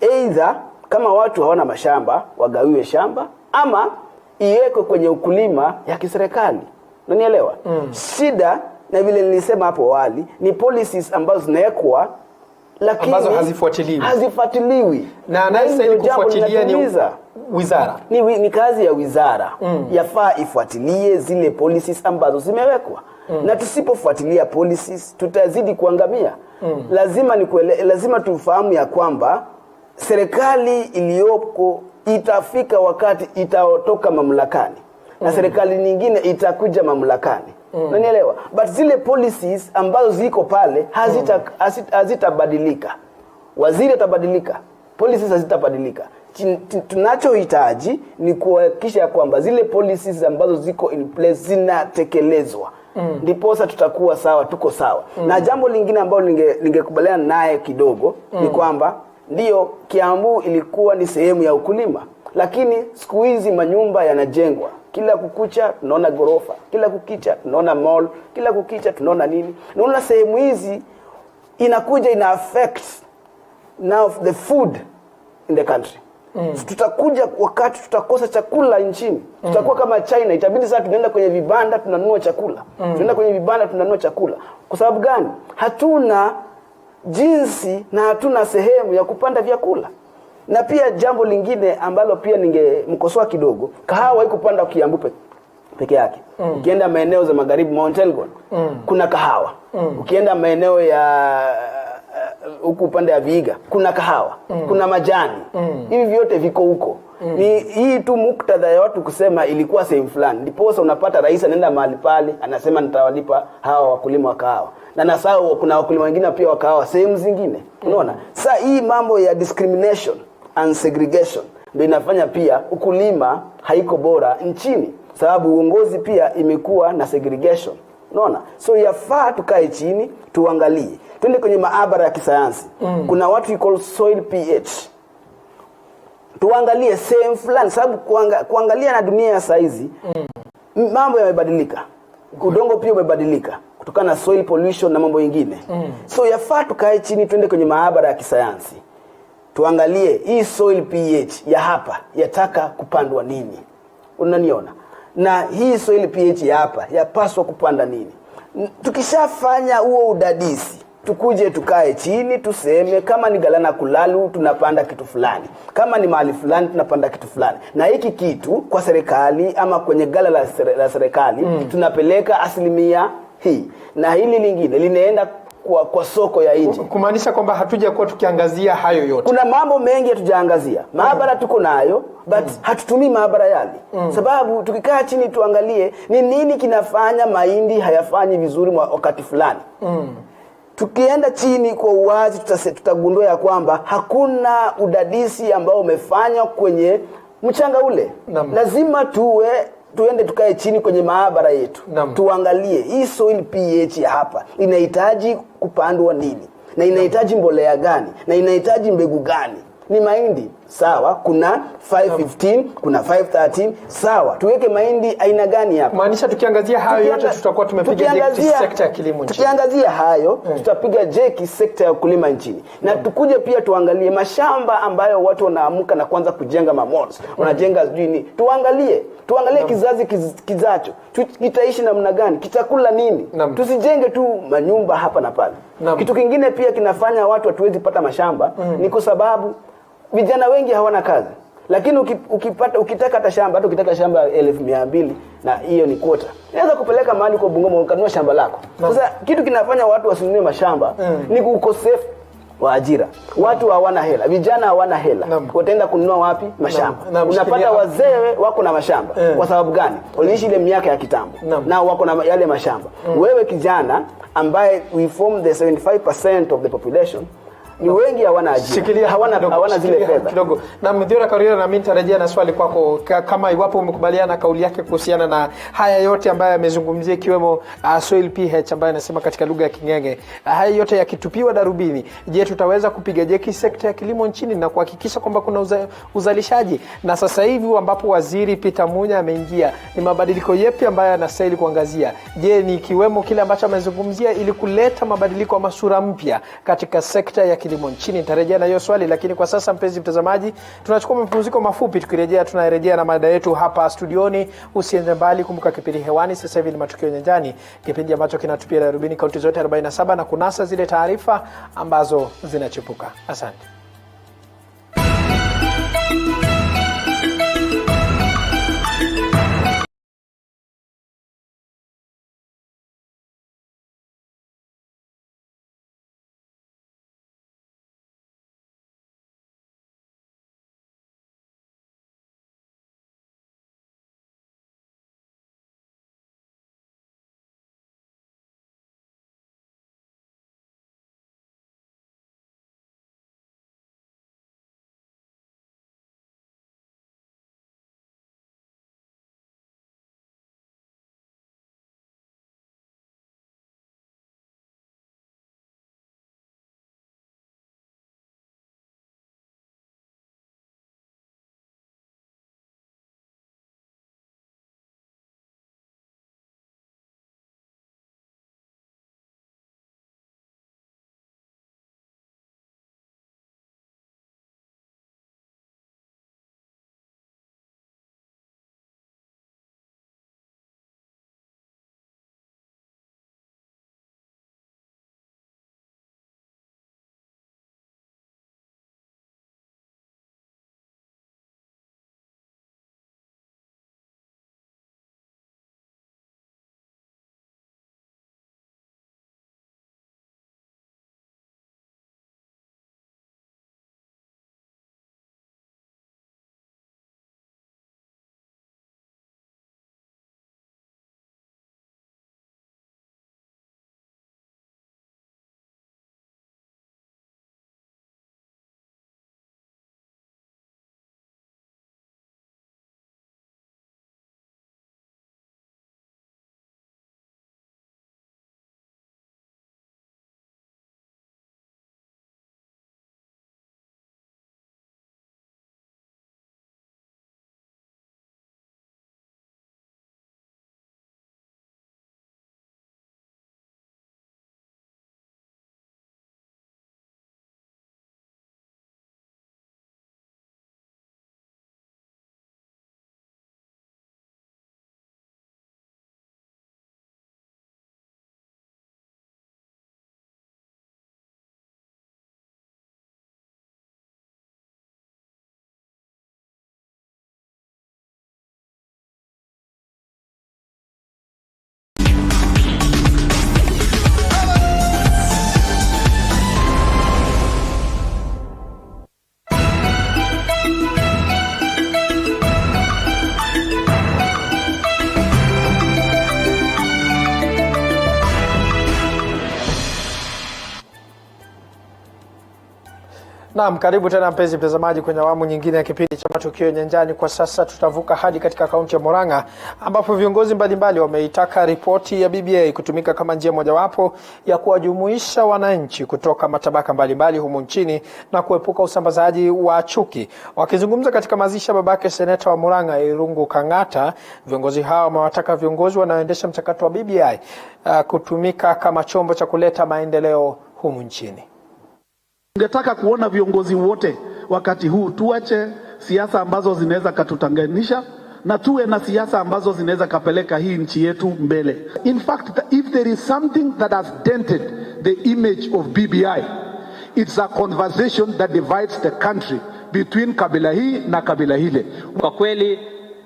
Either kama watu hawana mashamba wagawiwe shamba, ama iwekwe kwenye ukulima ya kiserikali. Unanielewa? Shida na vile nilisema hapo awali ni policies ambazo zinawekwa lakini ambazo hazifuatiliwi. Na anayestahili kufuatilia ni wizara. Ni kazi ya wizara. Yafaa ifuatilie zile policies ambazo zimewekwa. Na tusipofuatilia policies tutazidi kuangamia. Lazima tufahamu ya kwamba serikali iliyoko itafika wakati itatoka mamlakani, na serikali nyingine itakuja mamlakani. Unanielewa? But zile policies ambazo ziko pale hazitabadilika. Waziri atabadilika, policies hazitabadilika. Tunachohitaji ni kuhakikisha kwamba zile policies ambazo ziko in place zinatekelezwa. Ndiposa tutakuwa sawa, tuko sawa. Na jambo lingine ambalo ningekubaliana naye kidogo ni kwamba ndio Kiambu ilikuwa ni sehemu ya ukulima, lakini siku hizi manyumba yanajengwa. Kila kukucha tunaona gorofa, kila kukicha tunaona mall, kila kukicha tunaona nini. Naona sehemu hizi inakuja ina affect now the food in the country. Tutakuja wakati tutakosa chakula nchini. Tutakuwa kama China, itabidi sasa tunaenda kwenye vibanda tunanunua chakula. Tunaenda kwenye vibanda tunanunua chakula. Kwa sababu gani? Hatuna jinsi na hatuna sehemu ya kupanda vyakula. Na pia jambo lingine ambalo pia ningemkosoa kidogo, kahawa iko panda Kiambu peke yake. Ukienda maeneo za magharibi Mount Elgon kuna kahawa. Ukienda maeneo ya huku upande ya Vihiga kuna kahawa, kuna majani. Hivi vyote viko huko. Ni hii tu muktadha ya watu kusema ilikuwa sehemu fulani. Ndiposa unapata rais anaenda mahali pale anasema nitawalipa hawa wakulima wa kahawa. Na nasahau kuna wakulima wengine pia wa kahawa sehemu zingine. Unaona? Sasa hii mambo ya discrimination and segregation ndio inafanya pia ukulima haiko bora nchini, sababu uongozi pia imekuwa na segregation. Unaona? So yafaa tukae chini tuangalie. Twende kwenye maabara ya kisayansi. Kuna what we call soil pH. Tuangalie sehemu fulani, sababu kuangalia na dunia ya saizi mambo yamebadilika. Udongo pia umebadilika kutokana na soil pollution na mambo mengine. So yafaa tukae chini twende kwenye maabara ya kisayansi. Tuangalie hii soil pH ya hapa yataka kupandwa nini. Unaniona? Na hii soil pH ya hapa yapaswa kupanda nini. Tukishafanya huo udadisi, tukuje tukae chini tuseme kama ni Galana Kulalu tunapanda kitu fulani, kama ni mahali fulani tunapanda kitu fulani, na hiki kitu kwa serikali ama kwenye gala la serikali tunapeleka asilimia hii, na hili lingine linaenda kwa soko ya nje. Kumaanisha kwamba hatuja kuwa tukiangazia hayo yote. Kuna mambo mengi hatujaangazia. Maabara tuko nayo but hatutumii maabara yale. Sababu tukikaa chini tuangalie ni nini kinafanya mahindi hayafanyi vizuri wakati fulani. Tukienda chini kwa uwazi tutagundua ya kwamba hakuna udadisi ambao umefanywa kwenye mchanga ule. Lazima tuende tukae chini kwenye maabara yetu. Tuangalie hii soil pH ya hapa inahitaji kupandwa nini, na inahitaji mbolea gani, na inahitaji mbegu gani. Ni mahindi sawa, kuna 515, kuna 513, sawa. Tuweke mahindi aina gani hapa? Maanisha tukiangazia hayo yote tutakuwa tumepiga jeki sekta ya kilimo nchini. Tukiangazia hayo tutapiga jeki sekta ya kulima nchini. Na tukuje pia tuangalie mashamba ambayo watu wanaamka na kuanza kujenga malls. Wanajenga nini? Tuangalie kizazi kizacho. Kitaishi namna gani? Kitakula nini? Tusijenge tu manyumba hapa na pale. Kitu kingine pia kinafanya watu hatuwezi pata mashamba ni kwa sababu vijana wengi hawana kazi. Lakini ukitaka hata shamba, hata ukitaka shamba 1200 na hiyo ni quota, unaweza kupeleka mahali kwa Bungoma ukanunua shamba lako. Sasa kitu kinafanya watu wasinunue mashamba ni ukosefu wa ajira. Watu hawana hela, vijana hawana hela. Wataenda kununua wapi? Mashamba. Unapata wazee wako na mashamba. Kwa sababu gani? Waliishi ile miaka ya kitambo. Na wako na yale mashamba. Wewe kijana ambaye we form the 75% of the population, ni wengi hawana ajira, hawana zile fedha kidogo. Na Mdhiora Karira, na mimi nitarejea na swali kwako kama iwapo umekubaliana na kauli yake kuhusiana na haya yote ambayo amezungumzia, ikiwemo soil pH ambayo anasema katika lugha ya King'enge, haya yote yakitupiwa darubini, je, tutaweza kupiga jeki sekta ya kilimo nchini na kuhakikisha kwamba kuna uzalishaji? Na sasa hivi ambapo waziri Peter Munya ameingia, ni mabadiliko yapi ambayo anastahili kuangazia? Je, ni kiwemo kile ambacho amezungumzia ili kuleta mabadiliko ya masura mpya katika sekta ya kilimo nchini? Nitarejea na hiyo swali, lakini kwa sasa mpenzi mtazamaji, tunachukua mapumziko mafupi. Tukirejea tunarejea na mada yetu hapa studioni. Usiende mbali, kumbuka kipindi hewani sasa hivi ni Matukio Nyanjani, kipindi ambacho kinatupia darubini kaunti zote 47 na kunasa zile taarifa ambazo zinachipuka. Asante. Naam, karibu tena mpenzi mtazamaji kwenye awamu nyingine ya kipindi cha Matukio Nyanjani. Kwa sasa tutavuka hadi katika kaunti ya Murang'a ambapo viongozi mbalimbali wameitaka ripoti ya BBI kutumika kama njia mojawapo ya kuwajumuisha wananchi kutoka matabaka mbalimbali humu nchini na kuepuka usambazaji wa chuki. Wakizungumza katika mazishi ya babake seneta wa Murang'a Irungu Kang'ata, viongozi hao wamewataka viongozi wanaoendesha mchakato wa BBI kutumika kama chombo cha kuleta maendeleo humu nchini. Ningetaka kuona viongozi wote wakati huu tuache siasa ambazo zinaweza katutanganisha na tuwe na siasa ambazo zinaweza kapeleka hii nchi yetu mbele. In fact, if there is something that has dented the image of BBI, it's a conversation that divides the country between kabila hii na kabila hile. Kwa kweli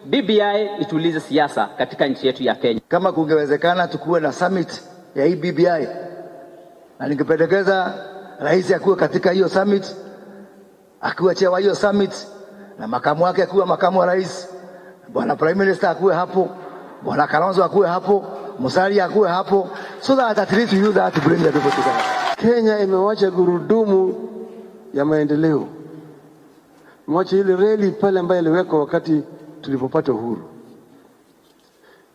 BBI itulize siasa katika nchi yetu ya Kenya. Kama kungewezekana tukuwe na summit ya hii BBI, na ningependekeza rais akuwe katika hiyo summit, akiwa chair wa hiyo summit, na makamu wake akuwe makamu wa rais, bwana prime minister akuwe hapo, bwana Kalonzo akuwe hapo, Musalia akuwe hapo, so that at least you that to bring the people together. Kenya imewacha gurudumu ya maendeleo, imewacha ile reli pale ambayo iliwekwa wakati tulipopata uhuru.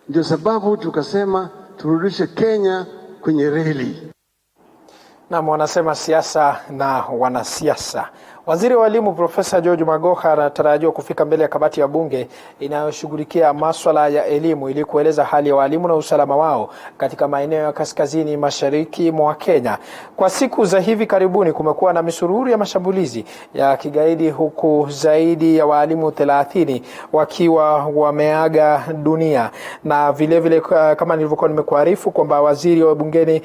Ndio sababu tukasema turudishe Kenya kwenye reli. Na wanasema siasa na wanasiasa. Waziri wa Elimu Profesa George Magoha anatarajiwa kufika mbele ya kamati ya bunge inayoshughulikia masuala ya elimu ili kueleza hali ya walimu na usalama wao katika maeneo ya kaskazini mashariki mwa Kenya. Kwa siku za hivi karibuni kumekuwa na misururu ya mashambulizi ya kigaidi, huku zaidi ya walimu 30 wakiwa wameaga dunia. Na vile vile kama nilivyokuwa nimekuarifu kwamba waziri wa bungeni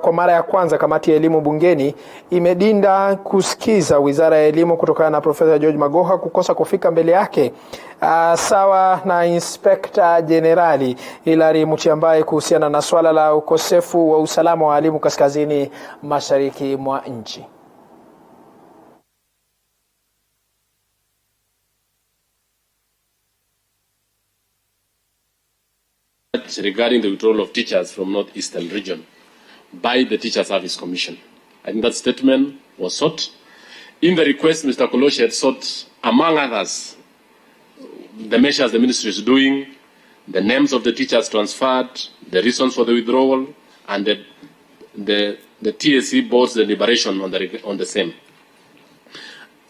kwa mara ya kwanza kamati ya elimu bungeni imedinda kusikiza wizara ya elimu kutokana na Profesa George Magoha kukosa kufika mbele yake, sawa na Inspekta Jenerali Hilary Mutyambai kuhusiana na swala la ukosefu wa usalama wa walimu kaskazini mashariki mwa nchi. Regarding the withdrawal of teachers from Northeastern region by the Teacher Service Commission. I think that statement was sought. In the request, Mr. Koloshi had sought, among others, the measures the ministry is doing, the names of the teachers transferred, the reasons for the withdrawal, and the TSC board's deliberation on the same.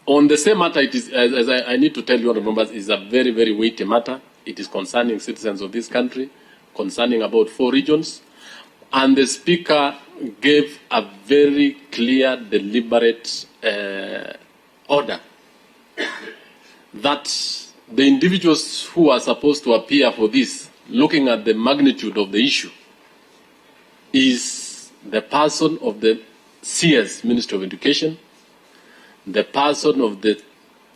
On the same matter, it is, as I need to tell you, honourable members, is a very, very weighty matter. It is concerning citizens of this country, concerning about 4 regions. And the Speaker gave a very clear, deliberate order that the individuals who are supposed to appear for this, looking at the magnitude of the issue, is the person of the CS, Ministry of Education, the person of the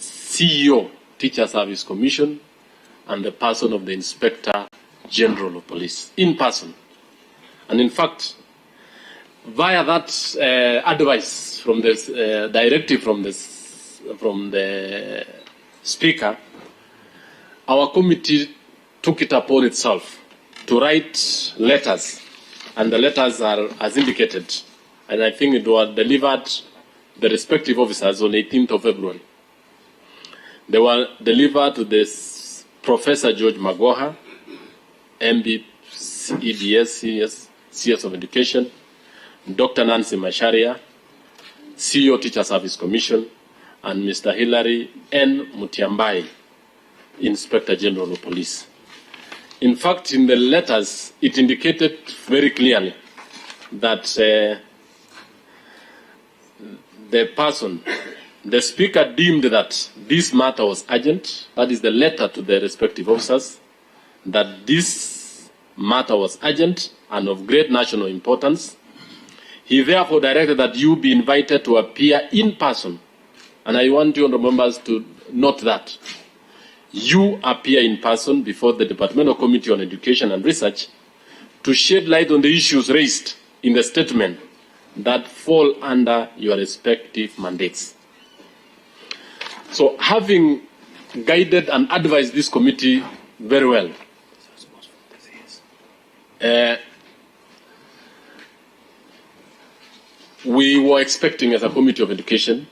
CEO, Teacher Service Commission, and the person of the Inspector General of Police, in person. And in fact, via that advice from this directive from the Speaker, our committee took it upon itself to write letters, and the letters are as indicated, and I think it was delivered the respective officers on 18th of February. They were delivered to this Professor George Magoha, MB EBS, CS of Education, Dr. Nancy Macharia, CEO Teacher Service Commission, and Mr. Hilary N. Mutyambai, Inspector General of Police. In fact, in the letters, it indicated very clearly that the Speaker deemed that this matter was urgent. That is the letter to the respective officers, that this matter was urgent and of great national importance. He therefore directed that you be invited to appear in person. And I want you, honourable members, to note that you appear in person before the Departmental Committee on Education and Research to shed light on the issues raised in the statement that fall under your respective mandates. So, having guided and advised this committee very well, we were expecting as a Committee of Education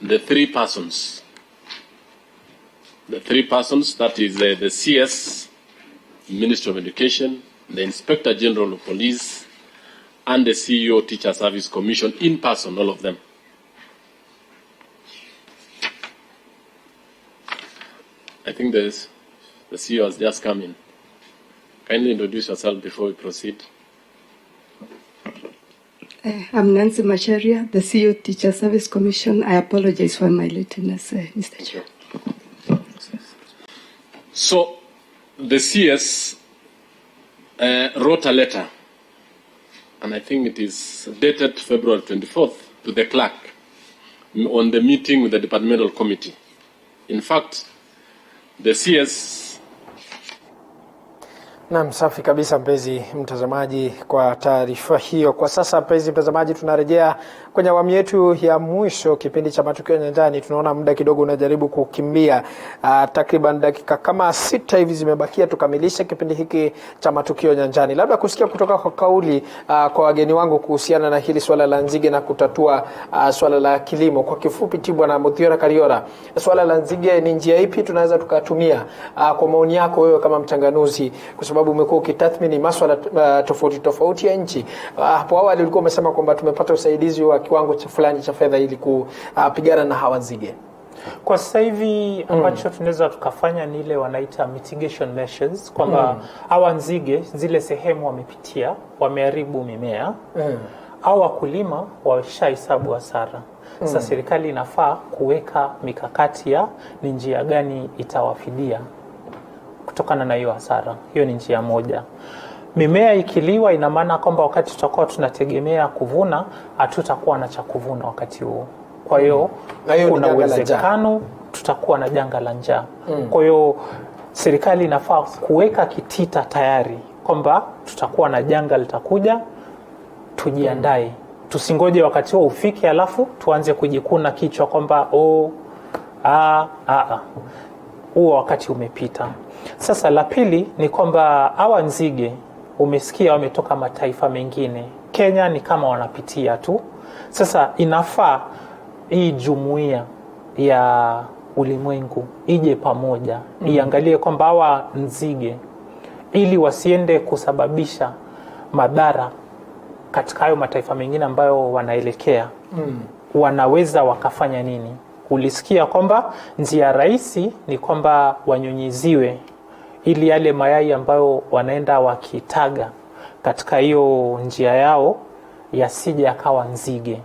the three persons, that is the CS, Ministry of Education, the Inspector General of Police, and the CEO Teacher Service Commission in person, all of them. I think the CEO has just come in. Kindly introduce yourself before we proceed. I'm Nancy Macharia, the CEO Teacher Service Commission. I apologize for my lateness, Mr. Chair. So, the CS wrote a letter, and I think it is dated February 24th, to the clerk on the meeting with the departmental committee. In fact, the CS. Naam, safi kabisa mpenzi mtazamaji kwa taarifa hiyo. Kwa sasa mpenzi mtazamaji, tunarejea kwenye awamu yetu ya mwisho kipindi cha Matukio Nyanjani. Tunaona muda kidogo unajaribu kukimbia. Takriban dakika kama 6 hivi zimebakia tukamilishe kipindi hiki cha Matukio Nyanjani. Labda kusikia kutoka kwa kauli kwa wageni wangu kuhusiana na hili swala la nzige na kutatua swala la kilimo. Kwa kifupi tu Bwana Muthiora Kariora, swala la nzige ni njia ipi tunaweza tukatumia kwa maoni yako wewe kama mchanganuzi, kwa sababu umekuwa ukitathmini masuala tofauti ya nchi. Hapo awali ulikuwa umesema kwamba tumepata usaidizi wa kiwango fulani cha fedha ili kupigana na hawa nzige. Kwa sasa hivi ambacho tunaweza tukafanya ni ile wanaita mitigation measures, kwamba hawa nzige zile sehemu wamepitia, wameharibu mimea, au wakulima washahesabu hasara. Sasa serikali inafaa kuweka mikakati ya ni njia gani itawafidia kutokana na hiyo hasara. Hiyo ni njia moja. Mimea ikiliwa, ina maana kwamba wakati tutakuwa tunategemea kuvuna, hatutakuwa na cha kuvuna wakati huo. Kwa hiyo kuna uwezekano tutakuwa na janga la njaa. Kwa hiyo serikali inafaa kuweka kitita tayari kwamba tutakuwa na janga litakuja, tujiandae. Tusingoje wakati huo ufike alafu tuanze kujikuna kichwa kwamba huo wakati umepita. Sasa la pili ni kwamba hawa nzige umesikia wametoka mataifa mengine. Kenya ni kama wanapitia tu. Sasa inafaa hii jumuiya ya ulimwengu ije pamoja, iangalie kwamba hawa nzige ili wasiende kusababisha madhara katika hayo mataifa mengine ambayo wanaelekea. Wanaweza wakafanya nini? Ulisikia kwamba njia rahisi ni kwamba wanyunyiziwe ili yale mayai ambayo wanaenda wakitaga katika hiyo njia yao yasije yakawa nzige.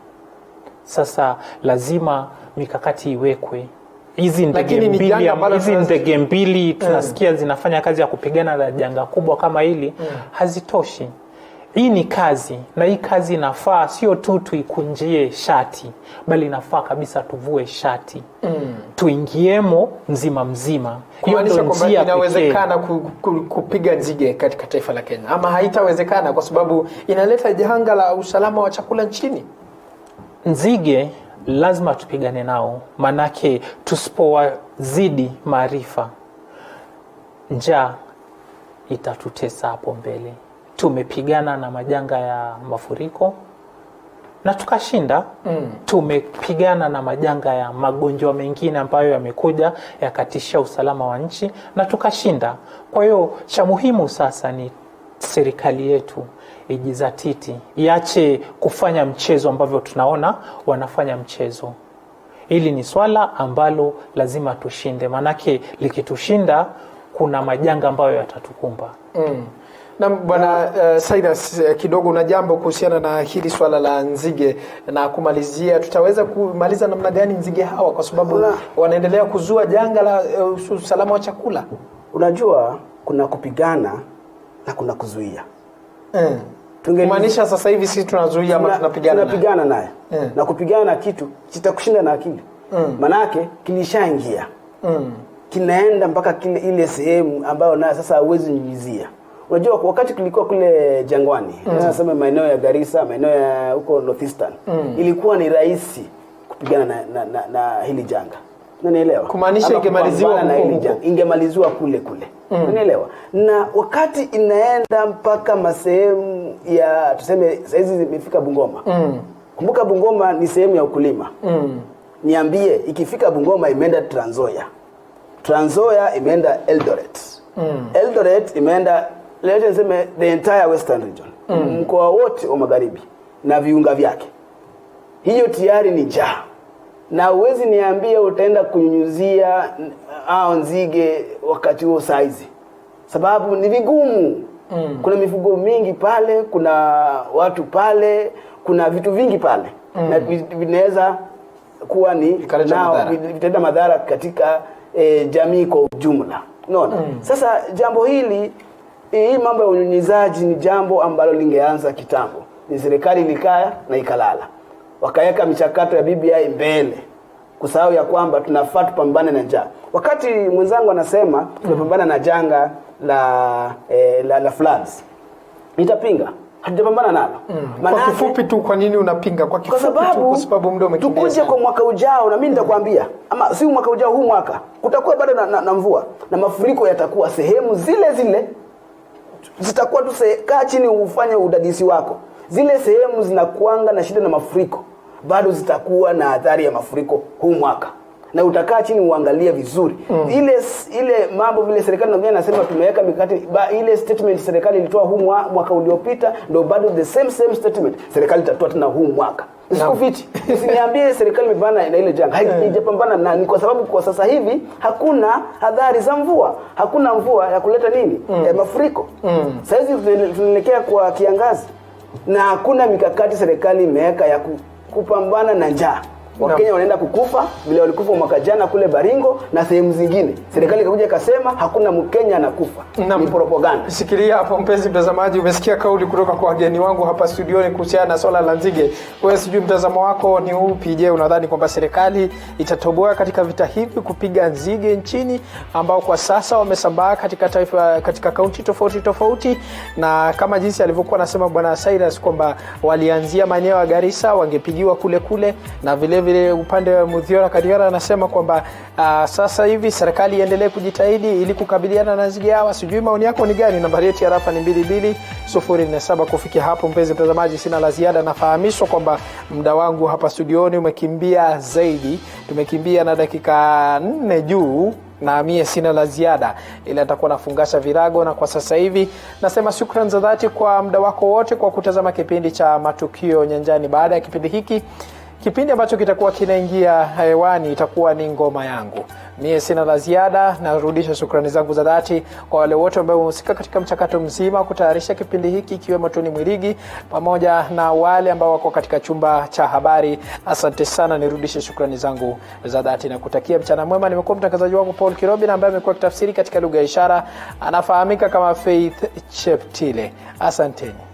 Sasa lazima mikakati iwekwe. Hizi ndege mbili tunasikia zinafanya kazi ya kupigana na janga kubwa kama hili, hazitoshi. Hii ni kazi, na hii kazi inafaa sio tu tuikunjie shati, bali inafaa kabisa tuvue shati. Tuingiemo mzima. Kumaanisha kwamba inawezekana kupiga nzige katika taifa la Kenya, ama haitawezekana kwa sababu inaleta janga la usalama wa chakula nchini? Nzige lazima tupigane nao, manake tusipowazidi maarifa, njaa itatutesa hapo mbele. Tumepigana na majanga ya mafuriko na tukashinda. Tumepigana na majanga ya magonjwa mengine ambayo yamekuja yakatishia usalama wa nchi na tukashinda. Kwa hiyo cha muhimu sasa ni serikali yetu ijizatiti, iache kufanya mchezo ambavyo tunaona wanafanya mchezo. Hili ni swala ambalo lazima tushinde, manake likitushinda kuna majanga ambayo yatatukumba. Na Bwana Cyrus, kidogo una jambo kuhusiana na hili swala la nzige, na kumalizia tutaweza kumaliza namna gani nzige hawa, kwa sababu wanaendelea kuzua janga la usalama wa chakula? Unajua kuna kupigana na kuna kuzuia. Kumaanisha sasa hivi sisi tunazuia ama tunapigana naye. Na kupigana na kitu kitakushinda na akili. Manake kilishaingia. Kinaenda mpaka ile sehemu ambayo nayo sasa hauwezi nyunyizia. Unajua wakati kulikuwa kule jangwani, nasema maeneo ya Garissa, maeneo ya huko Northeastern, ilikuwa ni rahisi kupigana na hili janga. Unanielewa? Kumaanisha ingemaliziwa kule. Unanielewa? Na wakati inaenda mpaka masehemu ya tuseme saizi zimefika Bungoma. Kumbuka Bungoma ni sehemu ya ukulima. Niambie, ikifika Bungoma imeenda Trans Nzoia. Trans Nzoia imeenda Eldoret. Eldoret imeenda, let's say, the entire western region. Mkoa wote wa magharibi na viunga vyake. Hiyo tayari ni njaa. Na uwezi niambie utaenda kunyunyuzia nzige wakati huo saizi. Sababu ni vigumu. Kuna mifugo mingi pale, kuna watu pale, kuna vitu vingi pale. Na vinaweza kuwa ni vitenda madhara katika jamii kwa ujumla. Unaona? Sasa jambo hii mambo ya unyunyizaji ni jambo ambalo lingeanza kitambo. Ni serikali ilikaa na ikalala. Wakaweka michakato ya BBI mbele. Kusahau ya kwamba tunafaa tupambane na njaa. Wakati mwenzangu anasema tunapambana na janga la floods, nitapinga. Hatujapambana nalo. Kwa kifupi tu, kwa nini unapinga? Kwa kifupi tu, kwa sababu muda umekimbia. Tukuje kwa mwaka ujao, na mimi nitakwambia, ama si mwaka ujao, huu mwaka kutakuwa bado na mvua na mafuriko yatakuwa sehemu zile zitakuwa tu. Kaa chini ufanye udadisi wako. Zile sehemu zinakuanga na shida na mafuriko bado zitakuwa na athari ya mafuriko huu mwaka. Na utakaa chini uangalie vizuri. Ile mambo vile serikali inasema tumeweka mikakati, ile statement serikali ilitoa huu mwaka uliopita ndio bado the same statement serikali itatoa tena huu mwaka. Usikufiti. Usiniambie serikali imepambana na ile janga. Haijapambana na, ni kwa sababu kwa sasa hivi hakuna hadhari za mvua. Hakuna mvua ya kuleta nini? Mafuriko. Sasa hivi tunaelekea kwa kiangazi. Na hakuna mikakati serikali imeweka ya kupambana na njaa. Wakenya wanaenda kukufa vile walikufa mwaka jana kule Baringo na sehemu zingine. Serikali ikakuja ikasema hakuna Mkenya anakufa. Ni propaganda. Sikilia hapo mpenzi mtazamaji, umesikia kauli kutoka kwa wageni wangu hapa studioni kuhusiana na swala la nzige. Wewe sijui mtazamo wako ni upi? Je, unadhani kwamba serikali itatoboa katika vita hivi kupiga nzige nchini ambao kwa sasa wamesambaa katika kaunti tofauti, na kama jinsi alivyokuwa anasema Bwana Cyrus kwamba walianzia maeneo ya Garissa, wangepigiwa kule na vile upande wa Muthiora Kadiara anasema kwamba sasa hivi serikali iendelee kujitahidi ili kukabiliana na nzige hawa. Sijui maoni yako ni gani? Nambari yetu ya rafa ni 22047. Kufikia hapo mpenzi mtazamaji, sina la ziada. Nafahamishwa kwamba muda wangu hapa studioni umekimbia zaidi. Tumekimbia na dakika 4 juu, na mie sina la ziada ila nitakuwa nafungasha virago. Na kwa sasa hivi nasema shukrani za dhati kwa muda wako wote kwa kutazama kipindi cha Matukio Nyanjani. Baada ya kipindi hiki, kipindi ambacho kitakuwa kinaingia hewani itakuwa ni ngoma yangu. Mie sina la ziada, narudisha shukrani zangu za dhati kwa wale wote ambao wamehusika katika mchakato mzima kutayarisha kipindi hiki, ikiwemo Tony Mwirigi pamoja na wale ambao wako katika chumba cha habari. Asante sana, nirudishe shukrani zangu za dhati na kutakia mchana mwema. Nimekuwa mtangazaji wako Paul Kirobi, na ambaye amekuwa kitafsiri katika lugha ya ishara anafahamika kama Faith Cheptile. Asanteni.